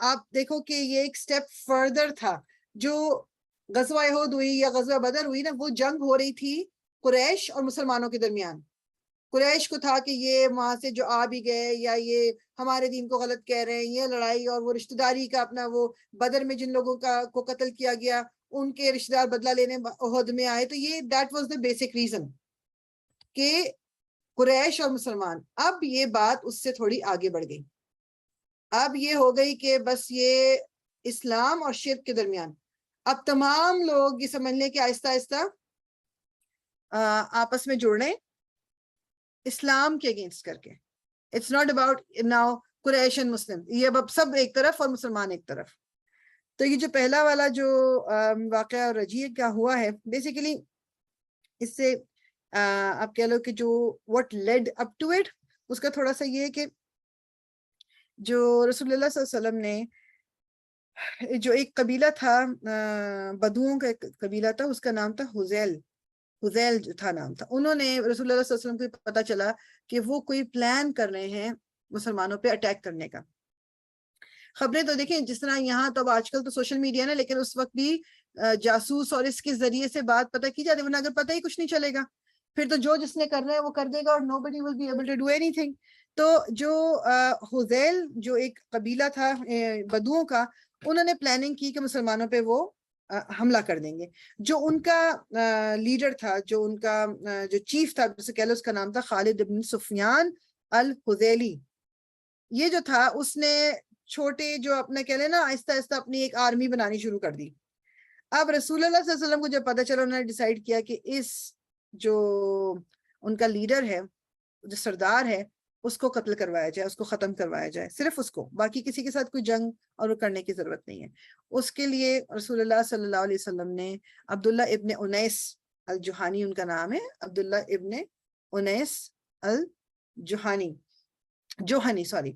آپ دیکھو کہ یہ ایک سٹیپ فردر تھا جو غزوہ احد ہوئی یا غزوہ بدر ہوئی نا، وہ جنگ ہو رہی تھی قریش اور مسلمانوں کے درمیان. قریش کو تھا کہ یہ وہاں سے جو آ بھی گئے یا یہ ہمارے دین کو غلط کہہ رہے ہیں، یہ لڑائی اور وہ رشتہ داری کا اپنا، وہ بدر میں جن لوگوں کو قتل کیا گیا ان کے رشتہ دار بدلہ لینے احد میں آئے. تو یہ that was the basic reason کہ قریش اور مسلمان. اب یہ بات اس سے تھوڑی آگے بڑھ گئی. اب یہ ہو گئی کہ بس یہ اسلام اور شرک کے درمیان. اب تمام لوگ یہ سمجھ لیں کہ آہستہ آہستہ آپس میں جڑنے اسلام کے اگینسٹ کر کے. اٹس ناٹ اباؤٹ ناؤ قریش اینڈ مسلم، یہ اب سب ایک طرف اور مسلمان ایک طرف. تو یہ جو پہلا والا جو واقعہ رجیع کا ہوا ہے، بیسیکلی اس سے آپ کہہ لو کہ جو what led up to it، اس کا تھوڑا سا یہ ہے کہ جو رسول اللہ صلی اللہ علیہ وسلم نے جو ایک قبیلہ تھا، بدوؤں کا ایک قبیلہ تھا، اس کا نام تھا حذیل تھا نام تھا. انہوں نے رسول اللہ صلی اللہ علیہ وسلم کو پتا چلا کہ وہ کوئی پلان کر رہے ہیں مسلمانوں پہ اٹیک کرنے کا. خبریں تو دیکھیں جس طرح یہاں تو اب آج کل تو سوشل میڈیا نا، لیکن اس وقت بھی جاسوس اور اس کے ذریعے سے بات پتہ کی جاتی ہے، ورنہ اگر پتہ ہی کچھ نہیں چلے گا پھر تو جو جس نے کرنا ہے وہ کر دے گا اور nobody will be able to do anything. تو جو حذیل جو ایک قبیلہ تھا بدوؤں کا، انہوں نے پلاننگ کی کہ مسلمانوں پہ وہ حملہ کر دیں گے. جو ان کا لیڈر تھا، جو ان کا جو چیف تھا، جسے کہہ لو اس کا نام تھا خالد بن سفیان الحذیلی. یہ جو تھا اس نے چھوٹے جو اپنا کہہ لیں نا آہستہ آہستہ اپنی ایک آرمی بنانی شروع کر دی. اب رسول اللہ صلی اللہ علیہ وسلم کو جب پتہ چلا، انہوں نے ڈیسائیڈ کیا کہ اس جو ان کا لیڈر ہے، جو سردار ہے، اس کو قتل کروایا جائے، اس کو ختم کروایا جائے، صرف اس کو، باقی کسی کے ساتھ کوئی جنگ اور وہ کرنے کی ضرورت نہیں ہے. اس کے لیے رسول اللہ صلی اللہ علیہ وسلم نے عبداللہ ابن انیس الجوہانی، ان کا نام ہے عبداللہ ابن انیس جوہنی سوری،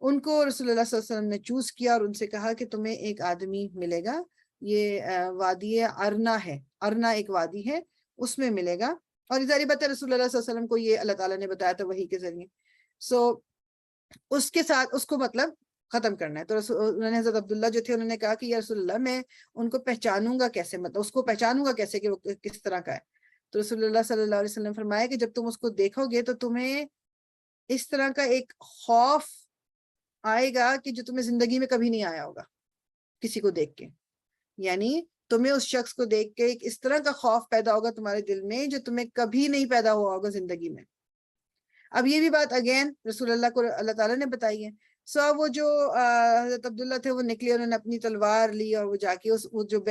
ان کو رسول اللہ صلی اللہ علیہ وسلم نے چوز کیا اور ان سے کہا کہ تمہیں ایک آدمی ملے گا، یہ وادی ارنا ہے، ارنا ایک وادی ہے، اس میں ملے گا. اور ظاہر بات ہے رسول اللہ صلی اللہ علیہ وسلم کو یہ اللہ تعالیٰ نے بتایا تھا وحی کے ذریعے. سو اس کے ساتھ اس کو مطلب ختم کرنا ہے. تو انہوں نے حضرت عبداللہ جو تھے انہوں نے کہا کہ یا رسول اللہ میں ان کو پہچانوں گا کیسے، مطلب اس کو پہچانوں گا کیسے کہ وہ کس طرح کا ہے. تو رسول اللہ صلی اللہ علیہ وسلم نے فرمایا کہ جب تم اس کو دیکھو گے تو تمہیں اس طرح کا ایک خوف آئے گا کہ جو تمہیں زندگی میں کبھی نہیں آیا ہوگا کسی کو دیکھ کے. یعنی تمہیں اس شخص کو دیکھ کے ایک اس طرح کا خوف پیدا ہوگا تمہارے دل میں جو تمہیں کبھی نہیں پیدا ہوا ہوگا زندگی میں. اب یہ بھی بات اگین رسول اللہ کو اللہ تعالیٰ نے بتائی ہے. سو وہ جو حضرت عبداللہ تھے وہ نکلے، انہوں نے اپنی تلوار لی اور وہ جا کے اس جو رسول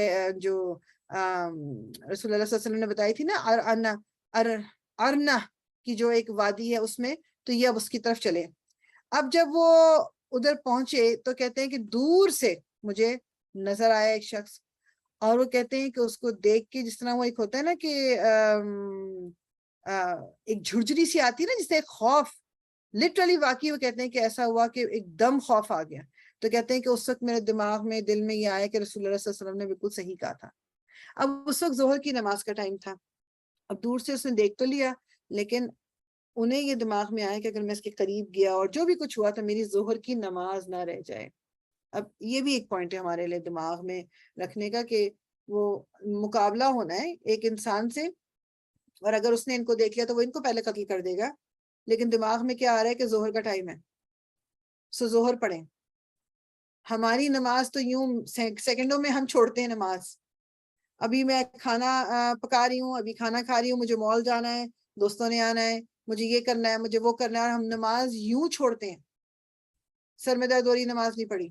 اللہ صلی اللہ علیہ وسلم نے بتائی تھی نا ارنا کی جو ایک وادی ہے اس میں، تو یہ اب اس کی طرف چلے. اب جب وہ ادھر پہنچے تو کہتے ہیں کہ دور سے مجھے نظر آیا ایک شخص، اور وہ کہتے ہیں کہ اس کو دیکھ کے جس طرح وہ ایک ہوتا ہے نا کہ ایک جھرجری سی آتی ہے نا، جس سے ایک خوف لٹرلی واقعی، وہ کہتے ہیں کہ ایسا ہوا کہ ایک دم خوف آ گیا. تو کہتے ہیں کہ اس وقت میرے دماغ میں دل میں یہ آیا کہ رسول اللہ صلی اللہ علیہ وسلم نے بالکل صحیح کہا تھا. اب اس وقت ظہر کی نماز کا ٹائم تھا. اب دور سے اس نے دیکھ تو لیا، لیکن انہیں یہ دماغ میں آیا کہ اگر میں اس کے قریب گیا اور جو بھی کچھ ہوا تو میری ظہر کی نماز نہ رہ جائے. اب یہ بھی ایک پوائنٹ ہے ہمارے لیے دماغ میں رکھنے کا کہ وہ مقابلہ ہونا ہے ایک انسان سے، اور اگر اس نے ان کو دیکھ لیا تو وہ ان کو پہلے قتل کر دے گا، لیکن دماغ میں کیا آ رہا ہے کہ ظہر کا ٹائم ہے، سو ظہر پڑھیں. ہماری نماز تو یوں سیکنڈوں میں ہم چھوڑتے ہیں نماز. ابھی میں کھانا پکا رہی ہوں، ابھی کھانا کھا رہی ہوں، مجھے مال جانا ہے، دوستوں نے آنا ہے، مجھے یہ کرنا ہے، مجھے وہ کرنا ہے، اور ہم نماز یوں چھوڑتے ہیں، سر میں درد ہو رہی نماز نہیں پڑھی.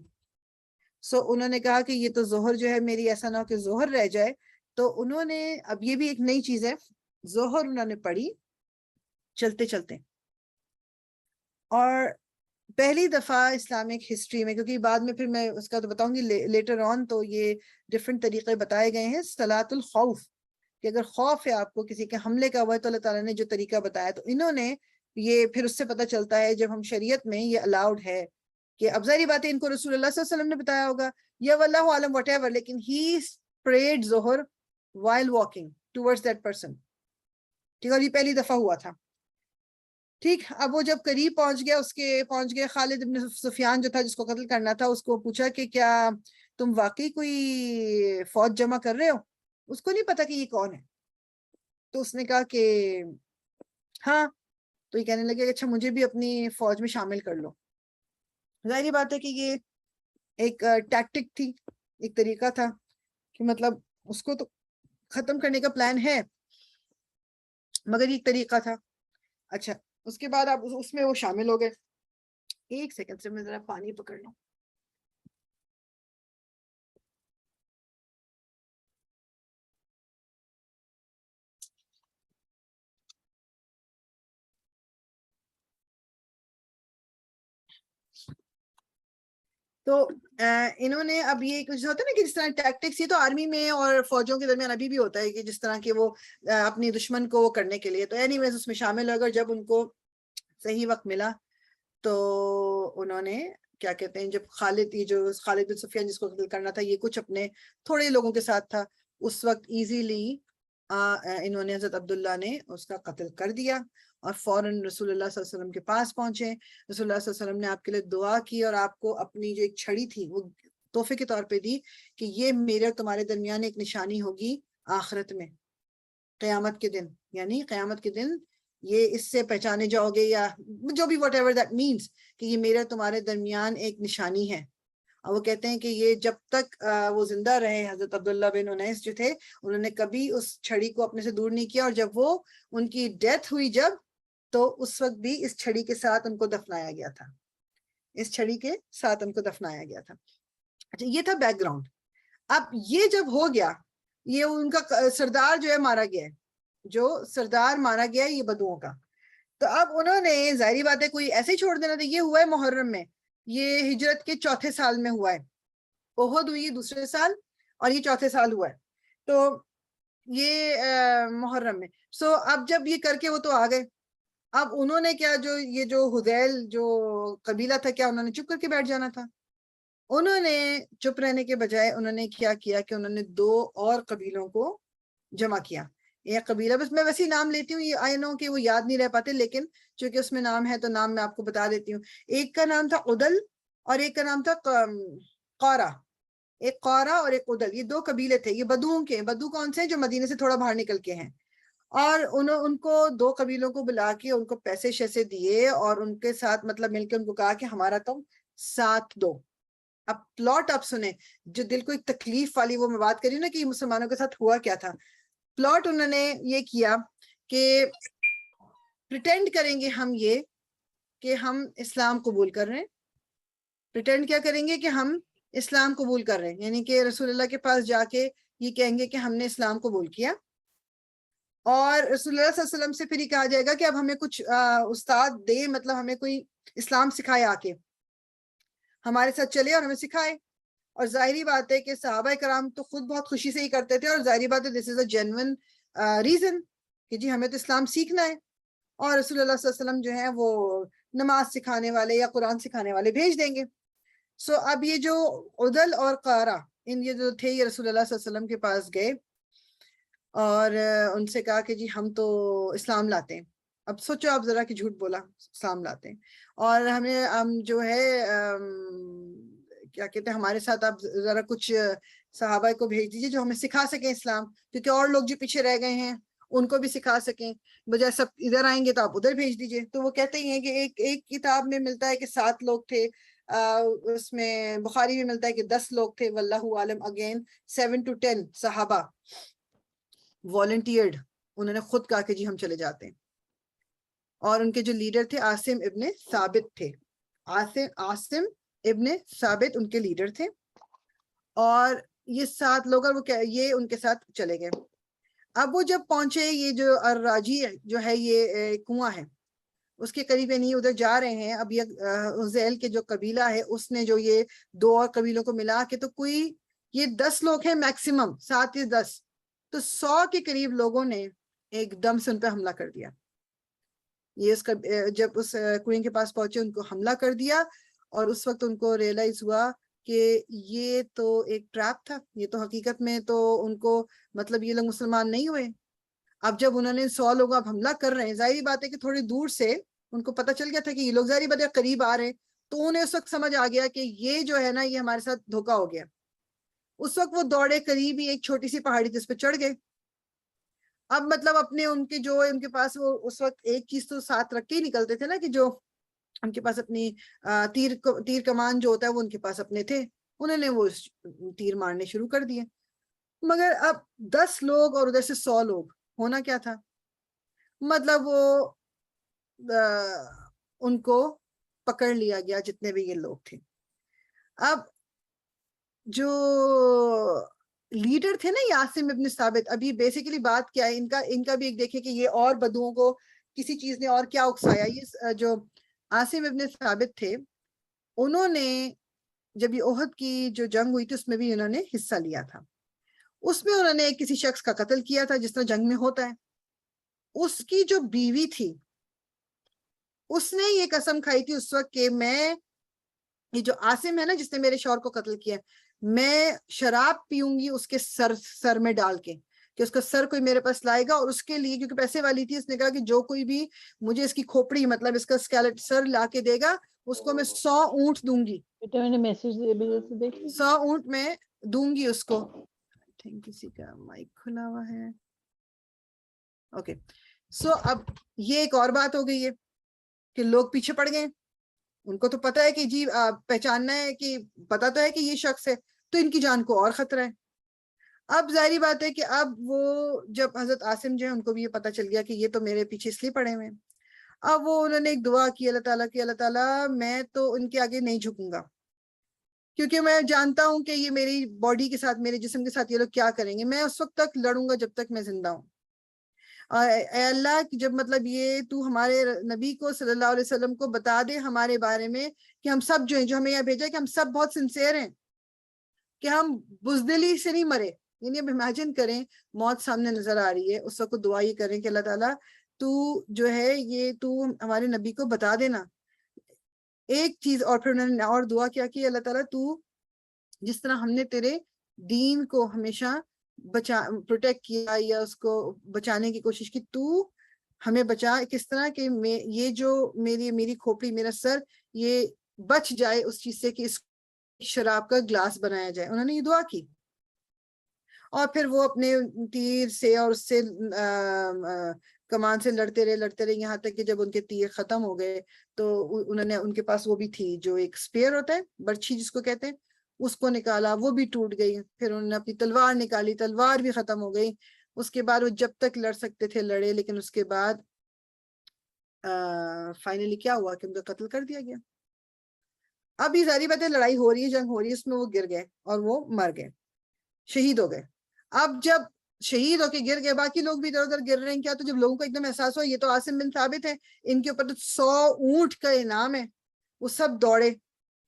سو انہوں نے کہا کہ یہ تو ظہر جو ہے میری ایسا نہ ہو کہ ظہر رہ جائے. تو انہوں نے اب یہ بھی ایک نئی چیز ہے، ظہر انہوں نے پڑھی چلتے چلتے. اور پہلی دفعہ اسلامک ہسٹری میں، کیونکہ بعد میں پھر میں اس کا تو بتاؤں گی لیٹر آن، تو یہ ڈفرینٹ طریقے بتائے گئے ہیں صلاۃ الخوف، کہ اگر خوف ہے آپ کو کسی کے حملے کا ہوا ہے تو اللہ تعالیٰ نے جو طریقہ بتایا. تو انہوں نے یہ پھر اس سے پتہ چلتا ہے جب ہم شریعت میں یہ الاؤڈ ہے کہ اب ظاہری بات ہے ان کو رسول اللہ صلی اللہ علیہ وسلم نے بتایا ہوگا یا واللہ عالم واٹ ایور، لیکن ہی پریڈ ظہر while walking towards that person. ٹھیک، اور یہ پہلی دفعہ ہوا تھا. ٹھیک، اب وہ جب قریب پہنچ گیا، پہنچ گئے خالد ابن سفیان جو تھا جس کو قتل کرنا تھا، اس کو پوچھا کہ کیا تم واقعی کوئی فوج جمع کر رہے ہو؟ اس کو نہیں پتا کہ یہ کون ہے. تو اس نے کہا کہ ہاں. تو یہ کہنے لگے اچھا مجھے بھی اپنی فوج میں شامل کر لو. ظاہری بات ہے کہ یہ ایک ٹیکٹک تھی, ایک طریقہ تھا کہ مطلب اس کو تو ختم کرنے کا پلان ہے, مگر یہ طریقہ تھا. اچھا اس کے بعد اب اس میں وہ شامل ہو گئے. ایک سیکنڈ سے میں ذرا پانی پکڑ لوں. تو انہوں نے اب یہ کچھ ہوتا ہے نا کہ جس طرح ٹیکٹکس, یہ تو آرمی میں اور فوجوں کے درمیان ابھی بھی ہوتا ہے کہ جس طرح کہ وہ اپنی دشمن کو کرنے کے لیے, تو اینی ویز اس میں شامل ہو گئے. جب ان کو صحیح وقت ملا تو انہوں نے کیا کہتے ہیں, جب خالد, یہ جو خالد بن سفیان جس کو قتل کرنا تھا, یہ کچھ اپنے تھوڑے لوگوں کے ساتھ تھا, اس وقت ایزیلی انہوں نے حضرت عبداللہ نے اس کا قتل کر دیا اور فوراً رسول اللہ صلی اللہ علیہ وسلم کے پاس پہنچے. رسول اللہ صلی اللہ علیہ وسلم نے آپ کے لیے دعا کی اور آپ کو اپنی جو ایک چھڑی تھی وہ تحفے کے طور پہ دی کہ یہ میرے اور تمہارے درمیان ایک نشانی ہوگی آخرت میں, قیامت کے دن, یعنی قیامت کے دن یہ اس سے پہچانے جاؤ گے, یا جو بھی واٹ ایور دیٹ مینس, کہ یہ میرے اور تمہارے درمیان ایک نشانی ہے. اور وہ کہتے ہیں کہ یہ جب تک وہ زندہ رہے, حضرت عبداللہ بن انیس جو تھے, انہوں نے کبھی اس چھڑی کو اپنے سے دور نہیں کیا, اور جب وہ ان کی ڈیتھ ہوئی جب, تو اس وقت بھی اس چھڑی کے ساتھ ان کو دفنایا گیا تھا, اس چھڑی کے ساتھ ان کو دفنایا گیا تھا. اچھا یہ تھا بیک گراؤنڈ. اب یہ جب ہو گیا, یہ ان کا سردار جو ہے مارا گیا ہے, جو سردار مارا گیا ہے یہ بدوؤں کا, تو اب انہوں نے ظاہری بات ہے کوئی ایسے ہی چھوڑ دینا تھا. یہ ہوا ہے محرم میں, یہ ہجرت کے 4تھے سال میں ہوا ہے, احد ہوئی دوسرے سال اور یہ 4تھے سال ہوا ہے, تو یہ محرم میں. سو اب جب یہ کر کے وہ تو آ گئے, اب انہوں نے کیا, جو یہ جو حذیل جو قبیلہ تھا, کیا انہوں نے چپ کر کے بیٹھ جانا تھا؟ انہوں نے چپ رہنے کے بجائے انہوں نے کیا کہ انہوں نے 2 اور قبیلوں کو جمع کیا. ایک قبیلہ, بس میں ویسے نام لیتی ہوں, یہ آئی نو کہ وہ یاد نہیں رہ پاتے, لیکن چونکہ اس میں نام ہے تو نام میں آپ کو بتا دیتی ہوں. ایک کا نام تھا عدل اور ایک کا نام تھا قارا. ایک قارا اور ایک عدل, یہ 2 قبیلے تھے. یہ بدوؤں کے, بدو کون سے ہیں؟ جو مدینے سے تھوڑا باہر نکل کے ہیں. اور ان کو 2 قبیلوں کو بلا کے ان کو پیسے شیسے دیے اور ان کے ساتھ مطلب مل کے ان کو کہا کہ ہمارا تم ساتھ دو. اب پلاٹ آپ سنیں, جو دل کو ایک تکلیف والی وہ میں بات کری نا کہ مسلمانوں کے ساتھ ہوا کیا تھا. پلاٹ انہوں نے یہ کیا کہ پریٹینڈ کریں گے ہم یہ کہ ہم اسلام قبول کر رہے ہیں. پریٹینڈ کیا کریں گے کہ ہم اسلام قبول کر رہے ہیں, یعنی کہ رسول اللہ کے پاس جا کے یہ کہیں گے کہ ہم نے اسلام قبول کیا, اور رسول اللہ صلی اللہ علیہ وسلم سے پھر یہ کہا جائے گا کہ اب ہمیں کچھ استاد دے, مطلب ہمیں کوئی اسلام سکھائے, آ کے ہمارے ساتھ چلے اور ہمیں سکھائے. اور ظاہری بات ہے کہ صحابہ کرام تو خود بہت خوشی سے ہی کرتے تھے, اور ظاہری بات ہے دس از اے جینوئن ریزن کہ جی ہمیں تو اسلام سیکھنا ہے, اور رسول اللہ صلی اللہ علیہ وسلم جو ہیں وہ نماز سکھانے والے یا قرآن سکھانے والے بھیج دیں گے. سو اب یہ جو عدل اور قارا, یہ جو تھے, یہ رسول اللہ صلی اللہ علیہ وسلم کے پاس گئے اور ان سے کہا کہ جی ہم تو اسلام لاتے ہیں. اب سوچو آپ ذرا کہ جھوٹ بولا, اسلام لاتے ہیں, اور ہمیں جو ہے کیا کہتے ہیں, ہمارے ساتھ آپ ذرا کچھ صحابہ کو بھیج دیجیے جو ہمیں سکھا سکیں اسلام, کیونکہ اور لوگ جو پیچھے رہ گئے ہیں ان کو بھی سکھا سکیں, بجائے سب ادھر آئیں گے تو آپ ادھر بھیج دیجیے. تو وہ کہتے ہی ہیں کہ ایک کتاب میں ملتا ہے کہ 7 لوگ تھے, اس میں بخاری میں ملتا ہے کہ 10 لوگ تھے, واللہ عالم. اگین 7 to 10 صحابہ والنٹیئرڈ, انہوں نے خود کہا کہ جی ہم چلے جاتے ہیں. اور ان کے جو لیڈر تھے عاصم ابن ثابت تھے, عاصم ابن ثابت ان کے لیڈر تھے, اور یہ 7 لوگ, اور وہ یہ ان کے ساتھ چلے گئے. اب وہ جب پہنچے, یہ جو الراجی جو ہے یہ کنواں ہے اس کے قریب, نہیں ادھر جا رہے ہیں. اب یہ حذیل کے جو قبیلہ ہے اس نے جو یہ 2 اور قبیلوں کو ملا کے, تو کوئی یہ 10 لوگ ہیں میکسیمم, 7 یا 10, تو 100 کے قریب لوگوں نے ایک دم سے ان پہ حملہ کر دیا. یہ جب اس کنویں کے پاس پہنچے ان کو حملہ کر دیا, اور اس وقت ان کو ریئلائز ہوا کہ یہ تو ایک ٹریپ تھا, یہ تو حقیقت میں تو ان کو مطلب یہ لوگ مسلمان نہیں ہوئے. اب جب انہوں نے 100 لوگوں اب حملہ کر رہے ہیں, ظاہری بات ہے کہ تھوڑی دور سے ان کو پتہ چل گیا تھا کہ یہ لوگ ظاہری بات ہے قریب آ رہے ہیں, تو انہیں اس وقت سمجھ آ گیا کہ یہ جو ہے نا یہ ہمارے ساتھ دھوکا ہو گیا, اس وقت وہ دوڑے قریب ہی ایک چھوٹی سی پہاڑی جس پہ چڑھ گئے. اب مطلب اپنے ان کے جو ان کے پاس وہ اس وقت ایک چیز تو ساتھ رکھ کے ہی نکلتے تھے نا, کہ جو ان کے پاس اپنی تیر کمان جو ہوتا ہے وہ ان کے پاس اپنے تھے, انہوں نے وہ تیر مارنے شروع کر دیے. مگر اب 10 لوگ اور ادھر سے 100 لوگ, ہونا کیا تھا, مطلب وہ ان کو پکڑ لیا گیا جتنے بھی یہ لوگ تھے. اب جو لیڈر تھے نا عاصم ابن ثابت, ابھی بیسیکلی بات کیا ہے ان کا بھی ایک دیکھیں کہ یہ اور بدوؤں کو کسی چیز نے اور کیا اکسایا. یہ جو عاصم ابن ثابت تھے, انہوں نے جب یہ احد کی جو جنگ ہوئی تھی اس میں بھی انہوں نے حصہ لیا تھا. اس میں انہوں نے کسی شخص کا قتل کیا تھا جس طرح جنگ میں ہوتا ہے. اس کی جو بیوی تھی اس نے یہ قسم کھائی تھی اس وقت کہ میں, یہ جو عاصم ہے نا جس نے میرے شوہر کو قتل کیا, میں شراب پیوں گی اس کے سر میں ڈال کے, کہ اس کا سر کوئی میرے پاس لائے گا, اور اس کے لیے کیونکہ پیسے والی تھی, اس نے کہا کہ جو کوئی بھی مجھے اس کی کھوپڑی مطلب اس کا اسکیلٹ سر لا کے دے گا اس کو میں 100 اونٹ دوں گی. 100 اونٹ میں دوں گی اس کو. کسی کا مائک کھلا ہوا ہے. اوکے سو اب یہ ایک اور بات ہو گئی ہے کہ لوگ پیچھے پڑ گئے. ان کو تو پتا ہے کہ جی پہچاننا ہے, کہ پتا تو ہے کہ یہ شخص ہے, تو ان کی جان کو اور خطرہ ہے. اب ظاہری بات ہے کہ اب وہ جب حضرت عاصم جو ہے ان کو بھی یہ پتا چل گیا کہ یہ تو میرے پیچھے اس لیے پڑے ہوئے ہیں, اب وہ انہوں نے ایک دعا کی اللہ تعالیٰ کی, اللہ تعالیٰ میں تو ان کے آگے نہیں جھکوں گا, کیونکہ میں جانتا ہوں کہ یہ میری باڈی کے ساتھ میرے جسم کے ساتھ یہ لوگ کیا کریں گے. میں اس وقت تک لڑوں گا جب تک میں زندہ ہوں. اے اللہ جب مطلب یہ تو ہمارے نبی کو صلی اللہ علیہ وسلم کو بتا دے ہمارے بارے میں کہ ہم سب جو ہیں, جو ہمیں یہاں بھیجا, کہ ہم سب بہت سنسیئر ہیں, کہ ہم بزدلی سے نہیں مرے. یعنی اب امیجن کریں موت سامنے نظر آ رہی ہے, اس وقت دعا یہ کریں کہ اللہ تعالیٰ تو جو ہے یہ تو ہمارے نبی کو بتا دینا ایک چیز. اور پھر انہوں نے اور دعا کیا کہ اللہ تعالیٰ تو جس طرح ہم نے تیرے دین کو ہمیشہ پروٹیکٹ کیا یا اس کو بچانے کی کوشش کی, تو ہمیں بچا کس طرح کہ یہ جو میری کھوپڑی, میرا سر یہ بچ جائے اس چیز سے کہ اس شراب کا گلاس بنایا جائے. انہوں نے یہ دعا کی, اور پھر وہ اپنے تیر سے اور اس سے کمان سے لڑتے رہے یہاں تک کہ جب ان کے تیر ختم ہو گئے تو انہوں نے, ان کے پاس وہ بھی تھی جو ایک سپیئر ہوتا ہے, برچھی جس کو کہتے ہیں, اس کو نکالا, وہ بھی ٹوٹ گئی. پھر انہوں نے اپنی تلوار نکالی, تلوار بھی ختم ہو گئی. اس کے بعد وہ جب تک لڑ سکتے تھے لڑے, لیکن اس کے بعد فائنلی کیا ہوا کہ ان کا قتل کر دیا گیا. اب یہ ظاہری بات ہے لڑائی ہو رہی ہے, جنگ ہو رہی ہے, اس میں وہ گر گئے اور وہ مر گئے, شہید ہو گئے. اب جب شہید ہو کے گر گئے, باقی لوگ بھی ادھر ادھر گر رہے ہیں, کیا تو جب لوگوں کو ایک دم احساس ہوا یہ تو عاصم بن ثابت ہے, ان کے اوپر تو 100 اونٹ کا انعام ہے, وہ سب دوڑے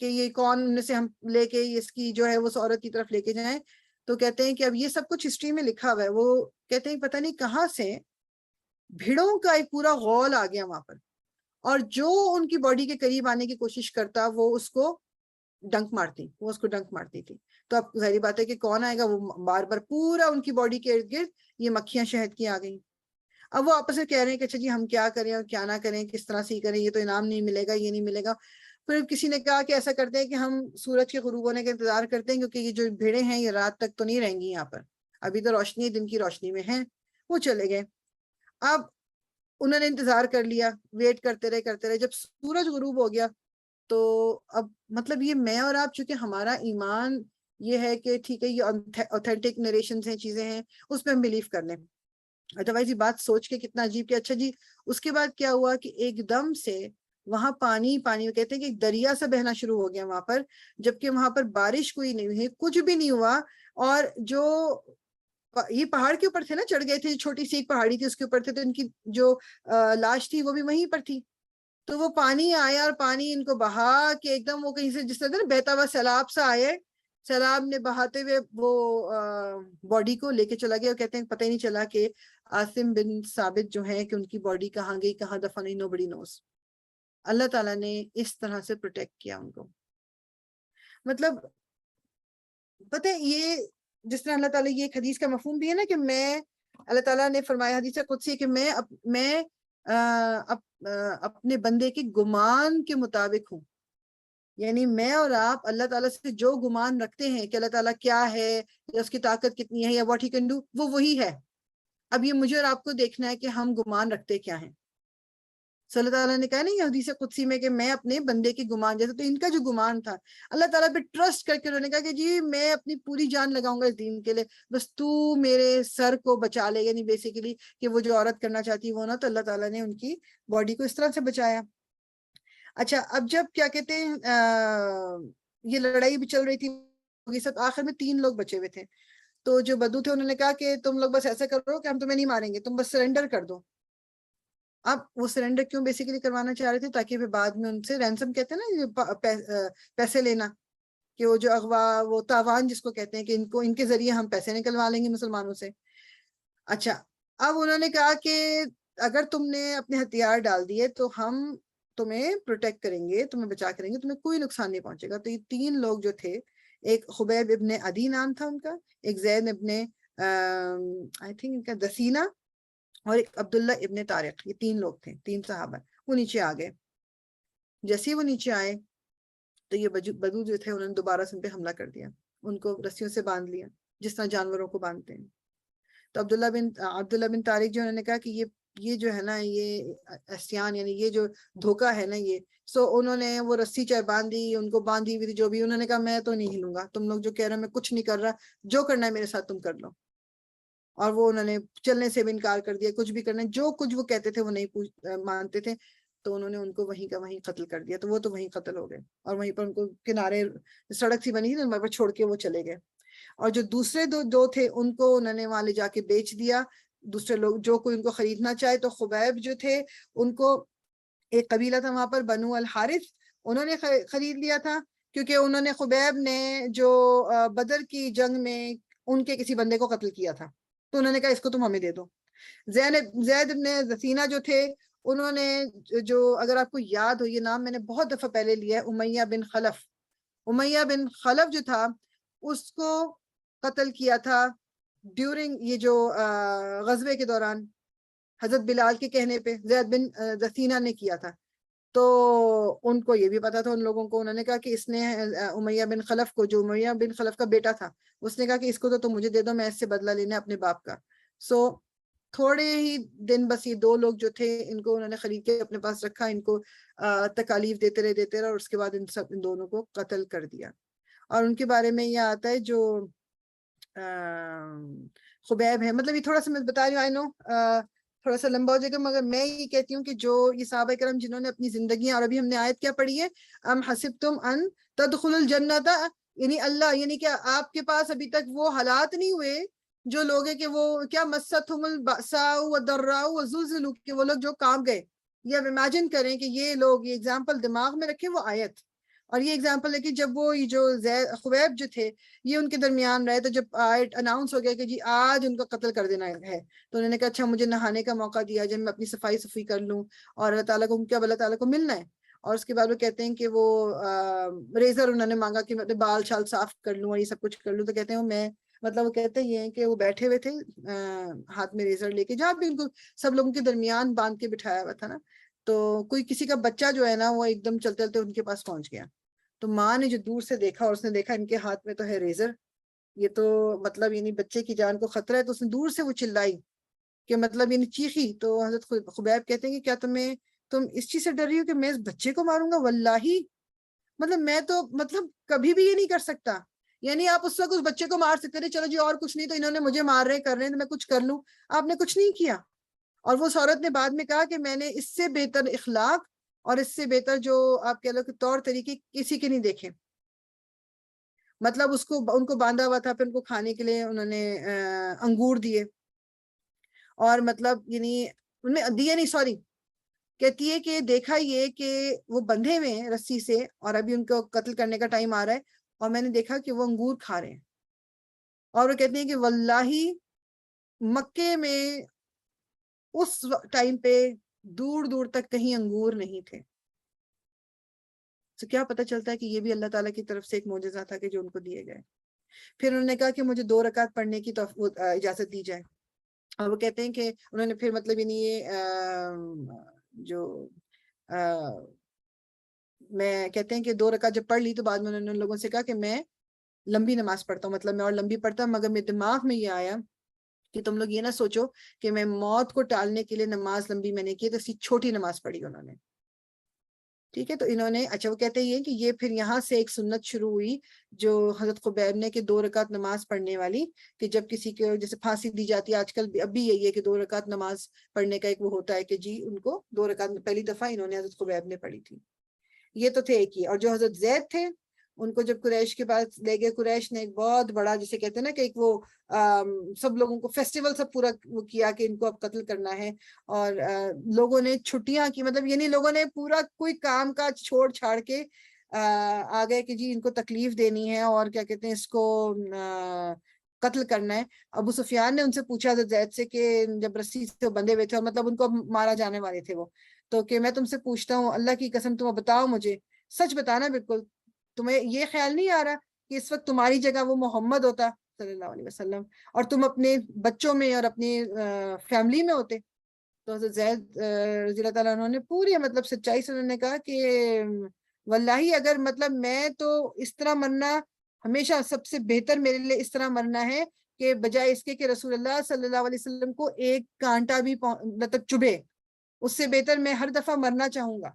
کہ یہ کون ان سے ہم لے کے اس کی جو ہے وہ عورت کی طرف لے کے جائیں. تو کہتے ہیں کہ اب یہ سب کچھ ہسٹری میں لکھا ہوا ہے. وہ کہتے ہیں پتہ نہیں کہاں سے بھیڑوں کا ایک پورا غول آ گیا وہاں پر, اور جو ان کی باڈی کے قریب آنے کی کوشش کرتا وہ اس کو ڈنک مارتی تھی. تو اب ظاہری بات ہے کہ کون آئے گا, وہ بار بار پورا ان کی باڈی کے ارد گرد یہ مکھیاں شہد کی آ گئیں. اب وہ آپس میں کہہ رہے ہیں کہ اچھا جی ہم کیا کریں اور کیا نہ کریں, کس طرح سے کریں, یہ تو انعام نہیں ملے گا, یہ نہیں ملے گا. پھر کسی نے کہا کہ ایسا کرتے ہیں کہ ہم سورج کے غروب ہونے کا انتظار کرتے ہیں, کیونکہ یہ جو بھیڑیں ہیں یہ رات تک تو نہیں رہیں گی یہاں پر, ابھی تو روشنی دن کی روشنی میں ہیں. وہ چلے گئے. اب انہوں نے انتظار کر لیا, ویٹ کرتے رہے. جب سورج غروب ہو گیا تو اب مطلب یہ میں اور آپ, چونکہ ہمارا ایمان یہ ہے کہ ٹھیک ہے یہ اوتھینٹک نریشنز ہیں, چیزیں ہیں, اس پہ ہم بلیو کر لیں. ادروائز یہ بات سوچ کے کتنا عجیب کہ اچھا جی اس کے بعد کیا ہوا کہ ایک دم سے وہاں پانی کہتے ہیں کہ ایک دریا سے بہنا شروع ہو گیا وہاں پر, جبکہ وہاں پر بارش کوئی نہیں ہوئی, کچھ بھی نہیں ہوا. اور جو یہ پہاڑ کے اوپر تھے نا, چڑھ گئے تھے, چھوٹی سی ایک پہاڑی تھی اس کے اوپر تھے, تو ان کی جو لاش تھی وہ بھی وہیں پر تھی. تو وہ پانی آیا اور پانی ان کو بہا کے ایک دم وہ کہیں سے جس طرح بہتا ہوا سیلاب سا آئے, سیلاب نے بہاتے ہوئے وہ باڈی کو لے کے چلا گیا. اور کہتے ہیں پتہ ہی نہیں چلا کہ عاصم بن ثابت جو ہے کہ ان کی باڈی کہاں گئی, کہاں دفن ہوئی, nobody knows. اللہ تعالیٰ نے اس طرح سے پروٹیکٹ کیا ان کو. مطلب پتہ ہے یہ جس طرح اللہ تعالیٰ, یہ ایک حدیث کا مفہوم بھی ہے نا کہ میں, اللہ تعالیٰ نے فرمایا حدیث قدسی کہ میں اپنے بندے کے گمان کے مطابق ہوں. یعنی میں اور آپ اللہ تعالیٰ سے جو گمان رکھتے ہیں کہ اللہ تعالیٰ کیا ہے یا اس کی طاقت کتنی ہے یا واٹ ہی کین ڈو، وہ وہی ہے. اب یہ مجھے اور آپ کو دیکھنا ہے کہ ہم گمان رکھتے کیا ہیں. صلی اللہ تعالیٰ نے کہا نا یہ حدیث قدسی میں کہ میں اپنے بندے کی گمان جیسے، تو ان کا جو گمان تھا اللہ تعالیٰ پہ ٹرسٹ کر کے انہوں نے کہا کہ جی میں اپنی پوری جان لگاؤں گا اس دین کے لیے، بس تو میرے سر کو بچا لے. یعنی بیسیکلی کہ وہ جو عورت کرنا چاہتی وہ نا، تو اللہ تعالیٰ نے ان کی باڈی کو اس طرح سے بچایا. اچھا اب جب کیا کہتے ہیں یہ لڑائی بھی چل رہی تھی، یہ سب آخر میں 3 لوگ بچے ہوئے تھے. تو جو بدو تھے انہوں نے کہا کہ تم لوگ بس ایسا کرو کہ ہم تمہیں نہیں ماریں گے، تم بس سرنڈر کر دو. اب وہ سرنڈر کیوں بیسیکلی کروانا چاہ رہے تھے؟ تاکہ پھر بعد میں ان سے رینسم کہتے ہیں نا، پیسے لینا، کہ وہ جو اغوا، وہ تاوان جس کو کہتے ہیں، کہ ان کے ذریعے ہم پیسے نکلوا لیں گے مسلمانوں سے. اچھا اب انہوں نے کہا کہ اگر تم نے اپنے ہتھیار ڈال دیے تو ہم تمہیں پروٹیکٹ کریں گے، تمہیں بچا کریں گے، تمہیں کوئی نقصان نہیں پہنچے گا. تو یہ 3 لوگ جو تھے، ایک خبیب ابن عدی نام تھا ان کا، ایک زید ابن آئی تھنک ان کا دسینہ، اور ایک عبداللہ ابن طارق. یہ 3 لوگ تھے، 3 صحابہ. وہ نیچے آ گئے. جیسے ہی وہ نیچے آئے تو یہ بدو جو تھے انہوں نے دوبارہ سے ان پہ حملہ کر دیا، ان کو رسیوں سے باندھ لیا جس طرح جانوروں کو باندھتے ہیں. تو عبداللہ بن طارق جو انہوں نے کہا کہ یہ جو ہے نا، یہ اسیان یعنی یہ جو دھوکہ ہے نا یہ. سو انہوں نے وہ رسی چاہے باندھی، ان کو باندھی ہوئی تھی جو بھی، انہوں نے کہا میں تو نہیں ہلوں گا، تم لوگ جو کہہ رہے ہو میں کچھ نہیں کر رہا، جو کرنا ہے میرے ساتھ تم کر لو. اور وہ انہوں نے چلنے سے بھی انکار کر دیا، کچھ بھی کرنا، جو کچھ وہ کہتے تھے وہ نہیں مانتے تھے. تو انہوں نے ان کو وہیں کا وہیں قتل کر دیا. تو وہ تو وہیں قتل ہو گئے، اور وہیں پر ان کو کنارے سڑک سی بنی تھی وہاں پر چھوڑ کے وہ چلے گئے. اور جو دوسرے دو تھے ان کو انہوں نے وہاں لے جا کے بیچ دیا. دوسرے لوگ جو کوئی ان کو خریدنا چاہے، تو خبیب جو تھے ان کو ایک قبیلہ تھا وہاں پر بنو الحارث، انہوں نے خرید لیا تھا، کیونکہ انہوں نے خبیب نے جو بدر کی جنگ میں ان کے کسی بندے کو قتل کیا تھا، تو انہوں نے کہا اس کو تم ہمیں دے دو. زید ابن زسینہ جو تھے انہوں نے، جو اگر آپ کو یاد ہو یہ نام میں نے بہت دفعہ پہلے لیا ہے، امیہ بن خلف. امیہ بن خلف جو تھا اس کو قتل کیا تھا ڈیورنگ یہ جو غزوے کے دوران، حضرت بلال کے کہنے پہ زید بن زسینہ نے کیا تھا. تو ان کو یہ بھی پتا تھا ان لوگوں کو، انہوں نے کہا کہ اس نے امیہ بن خلف کو، جو امیہ بن خلف کا بیٹا تھا، اس نے کہا کہ اس کو تو تم مجھے دے دو، میں اس سے بدلہ لینا اپنے باپ کا. سو تھوڑے ہی دن بس یہ 2 لوگ جو تھے ان کو انہوں نے خرید کے اپنے پاس رکھا، ان کو تکالیف دیتے رہے، اور اس کے بعد ان دونوں کو قتل کر دیا. اور ان کے بارے میں یہ آتا ہے جو خبیب ہے، مطلب یہ تھوڑا سا میں بتا رہی ہوں، آئی نو تھوڑا سا لمبا ہو جائے گا، مگر میں یہ کہتی ہوں کہ جو یہ صحابہ کرام جنہوں نے اپنی زندگیاں، اور ابھی ہم نے آیت کیا پڑھی ہے، ام حسبتم ان تدخلوا الجنت، یعنی اللہ، یعنی کہ آپ کے پاس ابھی تک وہ حالات نہیں ہوئے جو لوگ ہیں کہ وہ کیا مستہم البأساء والضراء وزلزلوا، کہ وہ لوگ جو کام گئے. یہ اب امیجن کریں کہ یہ لوگ، یہ ایگزامپل دماغ میں رکھیں وہ آیت، اور یہ ایگزامپل ہے کہ جب وہ جو خبیب جو تھے یہ ان کے درمیان رہے، تو جب آیت اناؤنس ہو گیا کہ جی آج ان کا قتل کر دینا ہے، تو انہوں نے کہا اچھا مجھے نہانے کا موقع دیا جب میں اپنی صفائی کر لوں، اور اللہ تعالیٰ کو کیا، اللہ تعالیٰ کو ملنا ہے. اور اس کے بعد وہ کہتے ہیں کہ وہ ریزر انہوں نے مانگا کہ میں بال چھال صاف کر لوں اور یہ سب کچھ کر لوں. تو کہتے ہیں میں، مطلب وہ کہتے ہیں یہ کہ وہ بیٹھے ہوئے تھے ہاتھ میں ریزر لے کے، جہاں بھی ان کو سب لوگوں کے درمیان باندھ کے بٹھایا ہوا تھا نا، تو کوئی کسی کا بچہ جو ہے نا وہ ایک دم چلتے چلتے ان کے پاس پہنچ گیا. تو ماں نے جو دور سے دیکھا، اور اس نے دیکھا ان کے ہاتھ میں تو ہے ریزر، یہ تو مطلب یعنی بچے کی جان کو خطرہ ہے. تو اس نے دور سے وہ چلائی کہ مطلب یعنی چیخی. تو حضرت خبیب کہتے ہیں کہ کیا تم اس چیز سے ڈر رہی ہو کہ میں اس بچے کو ماروں گا؟ واللہ مطلب میں تو مطلب کبھی بھی یہ نہیں کر سکتا. یعنی آپ اس وقت اس بچے کو مار سکتے تھے، چلو جی اور کچھ نہیں تو انہوں نے مجھے مار رہے کر رہے ہیں تو میں کچھ کر لوں. آپ نے کچھ نہیں کیا. اور وہ عورت نے بعد میں کہا کہ میں نے اس سے بہتر اخلاق اور اس سے بہتر جو آپ کہہ لو کہ طور طریقے کسی کے نہیں دیکھے. مطلب ان کو باندھا ہوا تھا، پھر ان کو کھانے کے لیے انہوں نے انگور دیے، اور مطلب یعنی انہیں دیے نہیں، سوری، کہتی ہے کہ دیکھا یہ کہ وہ بندھے ہوئے ہیں رسی سے، اور ابھی ان کو قتل کرنے کا ٹائم آ رہا ہے، اور میں نے دیکھا کہ وہ انگور کھا رہے ہیں. اور وہ کہتے ہیں کہ واللہ مکے میں اس ٹائم پہ دور دور تک کہیں انگور نہیں تھے. تو کیا پتہ چلتا ہے کہ یہ بھی اللہ تعالیٰ کی طرف سے ایک معجزہ تھا کہ جو ان کو دیے گئے. پھر انہوں نے کہا کہ مجھے 2 رکعت پڑھنے کی اجازت دی جائے. اور وہ کہتے ہیں کہ انہوں نے پھر مطلب یعنی یہ جو میں کہتے ہیں کہ 2 رکعت جب پڑھ لی تو بعد میں انہوں نے لوگوں سے کہا کہ میں لمبی نماز پڑھتا ہوں, مطلب میں اور لمبی پڑھتا ہوں, مگر میرے دماغ میں یہ آیا کہ تم لوگ یہ نہ سوچو کہ میں موت کو ٹالنے کے لیے نماز لمبی میں نے کی, تو اسی چھوٹی نماز پڑھی انہوں نے. ٹھیک ہے, تو انہوں نے اچھا وہ کہتے ہیں کہ یہ پھر یہاں سے ایک سنت شروع ہوئی جو حضرت خبیب نے, کہ 2 رکعت نماز پڑھنے والی, کہ جب کسی کو جیسے پھانسی دی جاتی ہے آج کل اب بھی یہی ہے کہ 2 رکعت نماز پڑھنے کا ایک وہ ہوتا ہے کہ جی ان کو 2 رکعت پہلی دفعہ انہوں نے حضرت خبیب نے پڑھی تھی. یہ تو تھے ایک ہی. اور جو حضرت زید تھے ان کو جب قریش کے پاس لے گئے, قریش نے ایک بہت بڑا جسے کہتے ہیں نا کہ ایک وہ سب لوگوں کو فیسٹیول سب پورا وہ کیا کہ ان کو اب قتل کرنا ہے, اور لوگوں نے چھٹیاں کی, مطلب یعنی لوگوں نے پورا کوئی کام کاج چھوڑ چھاڑ کے آ گئے کہ جی ان کو تکلیف دینی ہے اور کیا کہتے ہیں اس کو قتل کرنا ہے. ابو سفیان نے ان سے پوچھا حضرت زید سے کہ جب رسی سے بندھے ہوئے تھے اور مطلب ان کو مارا جانے والے تھے وہ, تو کہ میں تم سے پوچھتا ہوں اللہ کی قسم تم بتاؤ مجھے, سچ بتانا بالکل, تمہیں یہ خیال نہیں آ رہا کہ اس وقت تمہاری جگہ وہ محمد ہوتا صلی اللہ علیہ وسلم اور تم اپنے بچوں میں اور اپنی فیملی میں ہوتے؟ تو حضرت زید رضی اللہ تعالیٰ عنہ نے پوری مطلب سچائی سے انہوں نے کہا کہ واللہ اگر مطلب میں تو اس طرح مرنا ہمیشہ سب سے بہتر میرے لیے اس طرح مرنا ہے کہ بجائے اس کے کہ رسول اللہ صلی اللہ علیہ وسلم کو ایک کانٹا بھی مطلب چبھے, اس سے بہتر میں ہر دفعہ مرنا چاہوں گا.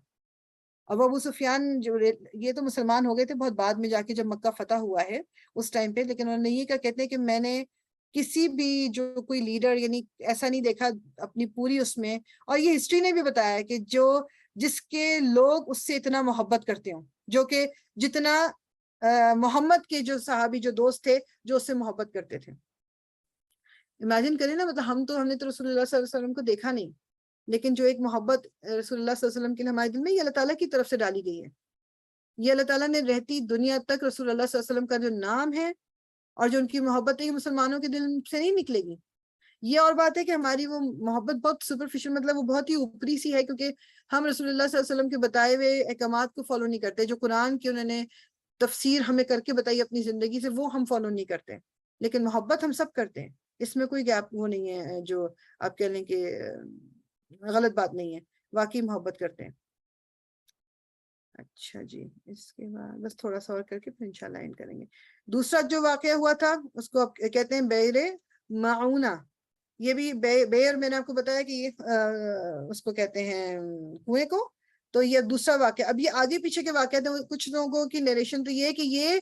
اب ابو سفیان جو یہ تو مسلمان ہو گئے تھے بہت بعد میں جا کے جب مکہ فتح ہوا ہے اس ٹائم پہ, لیکن انہوں نے یہ کہا, کہتے ہیں کہ میں نے کسی بھی جو کوئی لیڈر یعنی ایسا نہیں دیکھا اپنی پوری اس میں, اور یہ ہسٹری نے بھی بتایا ہے کہ جس کے لوگ اس سے اتنا محبت کرتے ہوں, جو کہ جتنا محمد کے جو صحابی جو دوست تھے جو اس سے محبت کرتے تھے. امیجن کریں نا, مطلب ہم نے تو رسول اللہ صلی اللہ علیہ وسلم کو دیکھا نہیں, لیکن جو ایک محبت رسول اللہ صلی اللہ علیہ وسلم کے لیے ہمارے دل میں یہ اللہ تعالیٰ کی طرف سے ڈالی گئی ہے. یہ اللہ تعالیٰ نے رہتی دنیا تک رسول اللہ صلی اللہ علیہ وسلم کا جو نام ہے اور جو ان کی محبت ہے یہ مسلمانوں کے دل سے نہیں نکلے گی. یہ اور بات ہے کہ ہماری وہ محبت بہت سپرفیشل, مطلب وہ بہت ہی اوپری سی ہے, کیونکہ ہم رسول اللہ صلی اللہ علیہ وسلم کے بتائے ہوئے احکامات کو فالو نہیں کرتے, جو قرآن کی انہوں نے تفسیر ہمیں کر کے بتائی اپنی زندگی سے وہ ہم فالو نہیں کرتے, لیکن محبت ہم سب کرتے ہیں, اس میں کوئی گیپ وہ نہیں ہے جو آپ کہہ لیں کہ غلط بات نہیں ہے, واقعی محبت کرتے ہیں. اچھا جی, اس کے بعد بس تھوڑا سا اور کر کے پھر انشاءاللہ اینڈ کریں گے. دوسرا جو واقعہ ہوا تھا اس کو کہتے ہیں بئر معونہ. یہ بھی بئر میں نے آپ کو بتایا کہ یہ اس کو کہتے ہیں کنویں کو, تو یہ دوسرا واقعہ. اب یہ آگے پیچھے کے واقعات ہیں, کچھ لوگوں کی نیریشن تو یہ ہے کہ یہ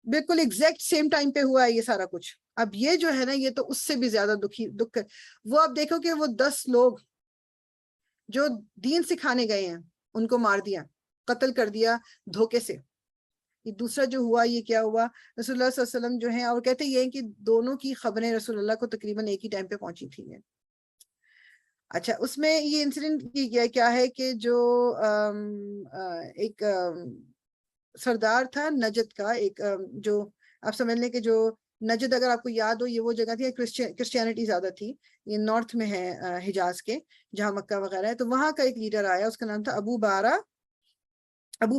بالکل ایگزیکٹ سیم ٹائم پہ ہوا ہے یہ سارا کچھ. اب یہ جو ہے نا یہ تو اس سے بھی زیادہ دکھ ہے. وہ آپ دیکھو کہ وہ 10 لوگ جو دین سکھانے گئے ہیں ان کو مار دیا, قتل کر دیا دھوکے سے. یہ دوسرا جو ہوا یہ کیا ہوا, رسول اللہ صلی اللہ علیہ وسلم جو ہیں, اور کہتے یہ ہیں کہ دونوں کی خبریں رسول اللہ کو تقریباً ایک ہی ٹائم پہ پہنچی تھی. اچھا, اس میں یہ انسیڈنٹ کیا ہے کہ جو ایک سردار تھا نجد کا, ایک جو آپ سمجھ لیں کہ جو نجد اگر آپ کو یاد ہو یہ وہ جگہ تھی کرسچینٹی زیادہ تھی, یہ نارتھ میں ہے حجاز کے جہاں مکہ وغیرہ ہے. تو وہاں کا ایک لیڈر آیا, اس کا نام تھا ابو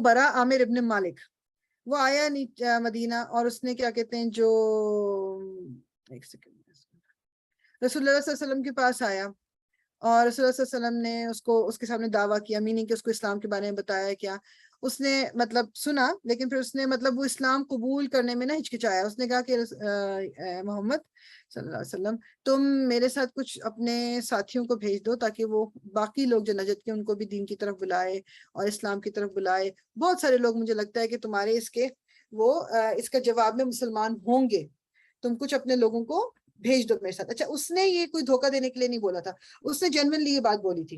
برا عامر ابن مالک. وہ آیا مدینہ اور اس نے کیا کہتے ہیں جو ایک سیکنڈ رسول اللہ صلی اللہ علیہ وسلم کے پاس آیا اور رسول اللہ صلی اللہ علیہ وسلم نے اس کے سامنے دعویٰ کیا, میننگ کہ اس کو اسلام کے بارے میں بتایا. کیا اس نے مطلب سنا, لیکن پھر اس نے مطلب وہ اسلام قبول کرنے میں نہ ہچکچایا. اس نے کہا کہ محمد صلی اللہ علیہ وسلم تم میرے ساتھ کچھ اپنے ساتھیوں کو بھیج دو تاکہ وہ باقی لوگ جو نجد کے ان کو بھی دین کی طرف بلائے اور اسلام کی طرف بلائے. بہت سارے لوگ مجھے لگتا ہے کہ تمہارے اس کا جواب میں مسلمان ہوں گے, تم کچھ اپنے لوگوں کو بھیج دو میرے ساتھ. اچھا, اس نے یہ کوئی دھوکہ دینے کے لیے نہیں بولا تھا, اس نے جینوئنلی یہ بات بولی تھی.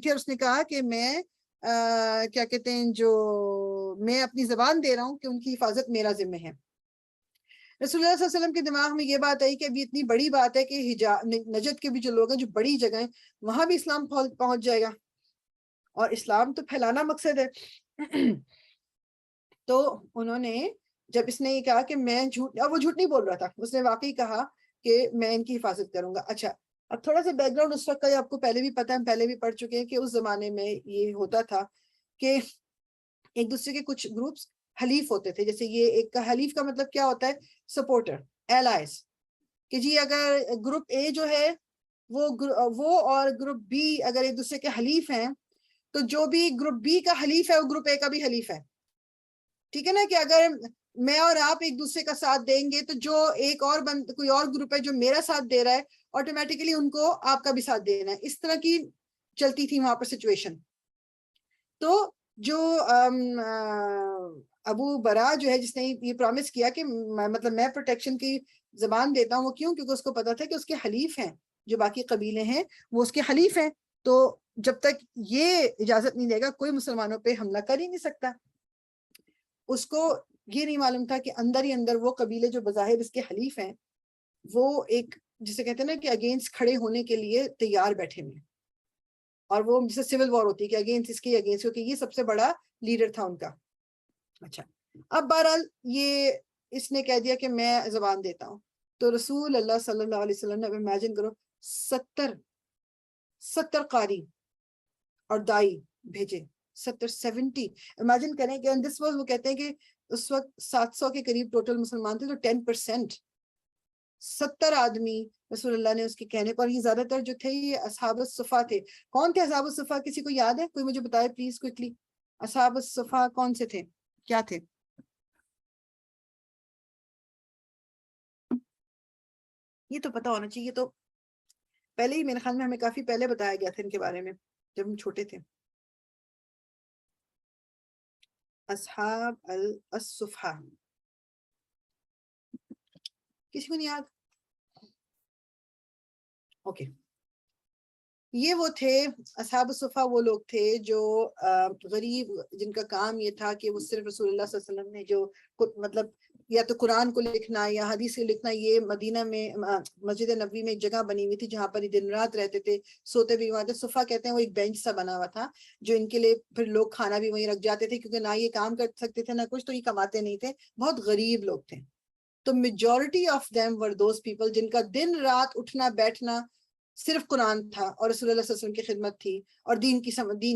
اور اس نے کہا کہ میں کیا کہتے ہیں جو میں اپنی زبان دے رہا ہوں کہ ان کی حفاظت میرا ذمہ ہے. رسول اللہ صلی اللہ علیہ وسلم کے دماغ میں یہ بات آئی کہ ابھی اتنی بڑی بات ہے کہ نجد کے بھی جو لوگ ہیں جو بڑی جگہ ہیں وہاں بھی اسلام پہنچ جائے گا, اور اسلام تو پھیلانا مقصد ہے. تو انہوں نے جب اس نے یہ کہا کہ میں وہ جھوٹ نہیں بول رہا تھا, اس نے واقعی کہا کہ میں ان کی حفاظت کروں گا. اچھا, اب تھوڑا سا بیک گراؤنڈ اس وقت کا آپ کو پہلے بھی پتا ہے, ہم پہلے بھی پڑھ چکے ہیں کہ اس زمانے میں یہ ہوتا تھا کہ ایک دوسرے کے کچھ گروپس حلیف ہوتے تھے. جیسے یہ ایک حلیف کا مطلب کیا ہوتا ہے, سپورٹر, ایلائز, کہ جی اگر گروپ اے جو ہے وہ اور گروپ بی اگر ایک دوسرے کے حلیف ہیں تو جو بھی گروپ بی کا حلیف ہے وہ گروپ اے کا بھی حلیف ہے. ٹھیک ہے نا, کہ اگر میں اور آپ ایک دوسرے کا ساتھ دیں گے تو جو ایک اور کوئی اور گروپ ہے جو میرا ساتھ دے رہا ہے, آٹومیٹیکلی ان کو آپ کا بھی ساتھ دینا ہے. اس طرح کی چلتی تھی وہاں پر سچویشن. تو جو ابو برا جو ہے, جس نے یہ پرومس کیا کہ مطلب میں پروٹیکشن کی زبان دیتا ہوں, وہ کیوں؟ کیونکہ اس کو پتا تھا کہ اس کے حلیف ہیں, جو باقی قبیلے ہیں وہ اس کے حلیف ہیں, تو جب تک یہ اجازت نہیں دے گا کوئی مسلمانوں پہ حملہ کر ہی نہیں سکتا. اس کو یہ نہیں معلوم تھا کہ اندر ہی اندر وہ قبیلے جو بظاہر اس کے حلیف ہیں وہ ایک جسے کہتے ہیں نا کہ اگینسٹ کھڑے ہونے کے لیے تیار بیٹھے ہوئے, اور وہ جسے سول وار ہوتی ہے کہ اگینسٹ اس کے اگینسٹ, کیونکہ یہ سب سے بڑا لیڈر تھا ان کا. اچھا, اب بہرحال یہ اس نے کہہ دیا کہ میں زبان دیتا ہوں. تو رسول اللہ صلی اللہ علیہ وسلم نے, امیجن کرو 70 قاری اور دائی بھیجے, 70 امیجن کریں کہ دس واز, وہ کہتے ہیں کہ اس وقت 700 کے قریب ٹوٹل مسلمان تھے, تو 10%, 70 آدمی رسول اللہ نے اس کے کہنے پر, یہ زیادہ تر جو تھے یہ اصحاب الصفا تھے. کون تھے اصحاب الصفا؟ کسی کو یاد ہے؟ کوئی مجھے بتائے پلیز کوئکلی. اصحاب الصفا کون سے تھے, کیا تھے؟ یہ تو پتا ہونا چاہیے, تو پہلے ہی میرے خیال میں ہمیں کافی پہلے بتایا گیا تھا ان کے بارے میں جب ہم چھوٹے تھے. اصحاب الصفا کسی کو نہیں یاد؟ اوکے, یہ وہ تھے اصحاب الصفا, وہ لوگ تھے جو غریب, جن کا کام یہ تھا کہ وہ صرف رسول اللہ صلی اللہ علیہ وسلم نے جو مطلب یا تو قرآن کو لکھنا یا حدیث کو لکھنا, یہ مدینہ میں مسجد نبوی میں ایک جگہ بنی ہوئی تھی جہاں پر یہ دن رات رہتے تھے, سوتے بھی وہاں تھے. صفا کہتے ہیں وہ ایک بینچ سا بنا ہوا تھا جو ان کے لیے پھر لوگ کھانا بھی وہیں رکھ جاتے تھے, کیونکہ نہ یہ کام کر سکتے تھے نہ کچھ, تو یہ کماتے نہیں تھے, بہت غریب لوگ تھے. تو majority of them were those people جن کا دن رات اٹھنا بیٹھنا صرف قرآن تھا اور رسول اللہ صلی اللہ علیہ وسلم کی خدمت تھی اور دین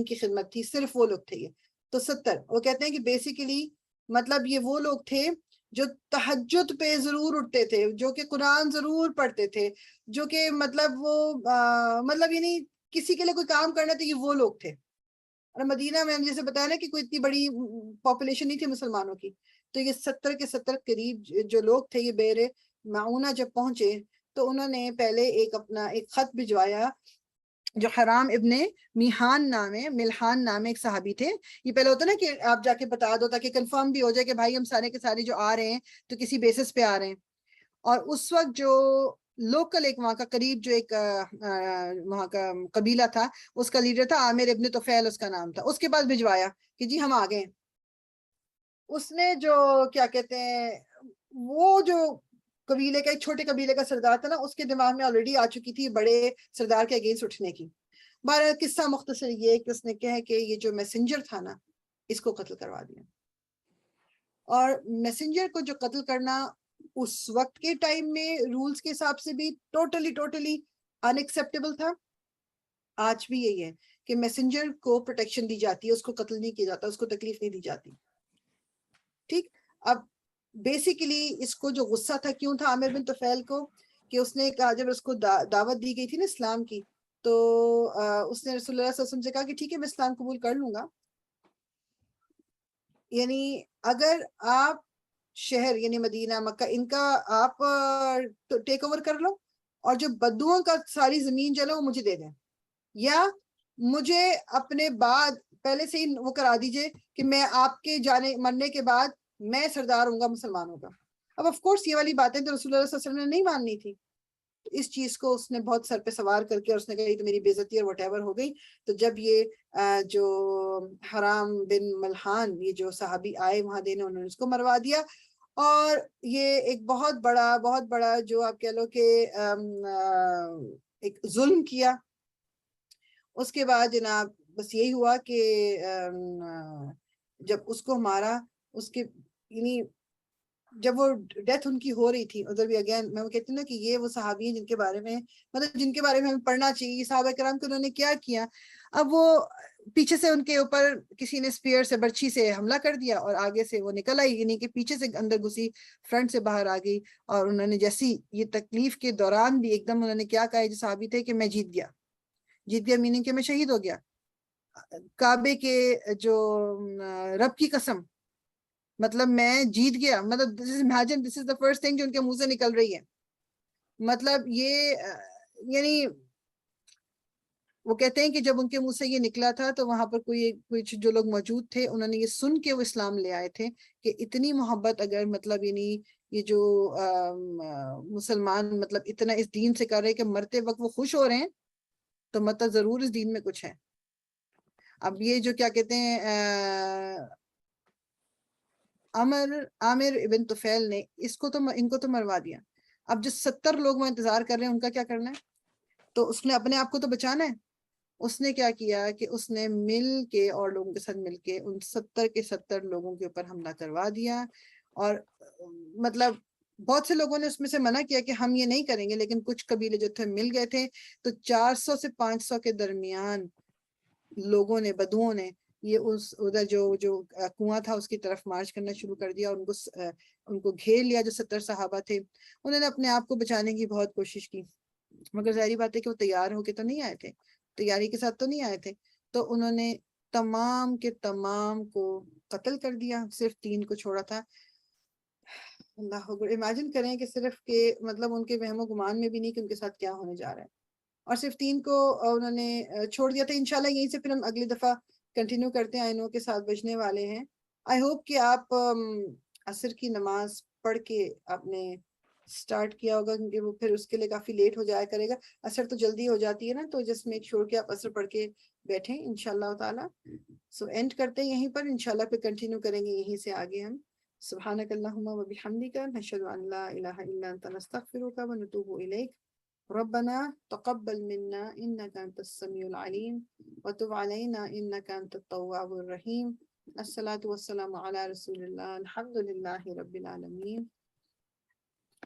کی خدمت تھی, صرف وہ لوگ تھے یہ. تو 70, وہ کہتے ہیں کہ بیسیکلی مطلب یہ وہ لوگ تھے جو تہجد پہ ضرور اٹھتے تھے, جو کہ قرآن ضرور پڑھتے تھے, جو کہ مطلب وہ مطلب یعنی کسی کے لیے کوئی کام کرنا تھا, یہ وہ لوگ تھے. اور مدینہ میں جیسے بتایا نا کہ کوئی اتنی بڑی پاپولیشن نہیں تھی مسلمانوں کی, تو یہ 70 کے 70 قریب جو لوگ تھے یہ بیر معونہ جب پہنچے تو انہوں نے پہلے اپنا ایک خط بھجوایا جو حرام ابن ملحان نام ایک صحابی تھے. یہ پہلے ہوتا نا کہ آپ جا کے بتا دو تاکہ کنفرم بھی ہو جائے کہ بھائی ہم سارے کے سارے جو آ رہے ہیں تو کسی بیسس پہ آ رہے ہیں. اور اس وقت جو لوکل ایک وہاں کا قریب جو ایک وہاں کا قبیلہ تھا, اس کا لیڈر تھا عامر ابن طفیل اس کا نام تھا, اس کے پاس بھجوایا کہ جی ہم آ گئے. اس نے جو کیا کہتے ہیں وہ جو قبیلے کا ایک چھوٹے قبیلے کا سردار تھا نا, اس کے دماغ میں آلریڈی آ چکی تھی بڑے سردار کے اگینسٹ اٹھنے کی. بہرحال قصہ مختصر یہ کہ اس نے کہا کہ یہ جو میسنجر تھا نا اس کو قتل کروا دیا. اور میسنجر کو جو قتل کرنا اس وقت کے ٹائم میں رولز کے حساب سے بھی ٹوٹلی ان ایکسیپٹیبل تھا. آج بھی یہی ہے کہ میسنجر کو پروٹیکشن دی جاتی ہے, اس کو قتل نہیں کیا جاتا, اس کو تکلیف نہیں دی جاتی. ٹھیک, اب بیسیکلی اس کو جو غصہ تھا کیوں تھا عامر بن طفیل کو, کہ اس نے کہا جب اس کو دعوت دی گئی تھی نا اسلام کی, تو اس نے رسول اللہ صلی اللہ علیہ وسلم سے کہا کہ ٹھیک ہے میں اسلام قبول کر لوں گا, یعنی اگر آپ شہر یعنی مدینہ مکہ ان کا آپ ٹیک اوور کر لو اور جو بدوؤں کا ساری زمین جو ہے وہ مجھے دے دیں, یا مجھے اپنے بعد پہلے سے ہی وہ کرا دیجئے کہ میں آپ کے مرنے کے بعد میں سردار ہوں گا مسلمانوں کا. اب آف کورس یہ والی باتیں تو رسول اللہ صلی اللہ علیہ وسلم نے نہیں ماننی تھی, اس چیز کو اس نے بہت سر پہ سوار کر کے اور اس نے کہا تو میری بے عزتی اور وٹ ایور ہو گئی. تو جب یہ جو حرام بن ملحان یہ جو صحابی آئے وہاں دینے, انہوں نے اس کو مروا دیا. اور یہ ایک بہت بڑا جو آپ کہہ لو کہ ایک ظلم کیا. اس کے بعد جناب بس یہی ہوا کہ جب اس کو مارا, اس کے یعنی جب وہ ڈیتھ ان کی ہو رہی تھی, ادھر بھی اگین میں وہ کہتی ہوں نا کہ یہ وہ صحابی ہیں جن کے بارے میں ہمیں پڑھنا چاہیے, صحابہ کرام کو انہوں نے کیا کیا. اب وہ پیچھے سے ان کے اوپر کسی نے سپیئر سے برچھی سے حملہ کر دیا اور آگے سے وہ نکل آئی, یعنی کہ پیچھے سے اندر گھسی, فرنٹ سے باہر آ گئی. اور انہوں نے جیسی یہ تکلیف کے دوران بھی ایک دم انہوں نے کیا کہا, جو صحابی تھے کہ میں جیت گیا میننگ کہ میں شہید ہو گیا. کعبے کے جو رب کی قسم، مطلب میں جیت گیا، مطلب دس از دا فرسٹ تھنگ جو ان کے منہ سے نکل رہی ہے. مطلب یہ یعنی وہ کہتے ہیں کہ جب ان کے منہ سے یہ نکلا تھا تو وہاں پر کچھ جو لوگ موجود تھے انہوں نے یہ سن کے وہ اسلام لے آئے تھے کہ اتنی محبت اگر مطلب یعنی یہ جو مسلمان مطلب اتنا اس دین سے کر رہے کہ مرتے وقت وہ خوش ہو رہے ہیں تو مطلب ضرور اس دین میں کچھ ہے. اب یہ جو کیا کہتے ہیں عامر ابن طفیل نے ان کو تو مروا دیا. اب جو 70 لوگ وہ انتظار کر رہے ہیں ان کا کیا کرنا ہے؟ تو اس نے اپنے آپ کو تو بچانا ہے. اس نے کیا کیا کہ اس نے مل کے اور لوگوں کے ساتھ مل کے ان 70 کے 70 لوگوں کے اوپر حملہ کروا دیا. اور مطلب بہت سے لوگوں نے اس میں سے منع کیا کہ ہم یہ نہیں کریں گے، لیکن کچھ قبیلے جو تھے مل گئے تھے. تو 400 سے 500 کے درمیان لوگوں نے، بدوؤں نے یہ ادھر جو کنواں تھا اس کی طرف مارچ کرنا شروع کر دیا اور ان کو گھیر لیا. جو 70 صحابہ تھے انہوں نے اپنے آپ کو بچانے کی بہت کوشش کی، مگر ظاہری بات ہے کہ وہ تیار ہو کے تو نہیں آئے تھے، تیاری کے ساتھ تو نہیں آئے تھے. تو انہوں نے تمام کے تمام کو قتل کر دیا، صرف 3 کو چھوڑا تھا. اللہ اکبر. امیجن کریں کہ صرف کہ مطلب ان کے وہم و گمان میں بھی نہیں کہ ان کے ساتھ کیا ہونے جا رہا ہے، اور صرف 3 کو انہوں نے چھوڑ دیا تھا. انشاءاللہ یہیں سے پھر ہم اگلی دفعہ کنٹینیو کرتے ہیں. آئینوں کے 7 بجنے والے ہیں. آئی ہوپ کہ آپ عصر کی نماز پڑھ کے آپ نے سٹارٹ کیا ہوگا، کیونکہ وہ پھر اس کے لیے کافی لیٹ ہو جایا کرے گا. عصر تو جلدی ہو جاتی ہے نا، تو جس میک شور کہ آپ عصر پڑھ کے بیٹھیں انشاءاللہ تعالی. سو اینڈ کرتے ہیں یہیں پر، انشاءاللہ پھر کنٹینیو کریں گے یہیں سے آگے ہم. سبحانک اللہم و بحمدک نشہد ان لا الہ الا انت نستغفرک و نتوب الیک. ربنا تقبل منا انك انت السميع العليم وتب علينا انك انت التواب الرحيم. الصلاة والسلام على رسول الله. الحمد لله رب العالمين.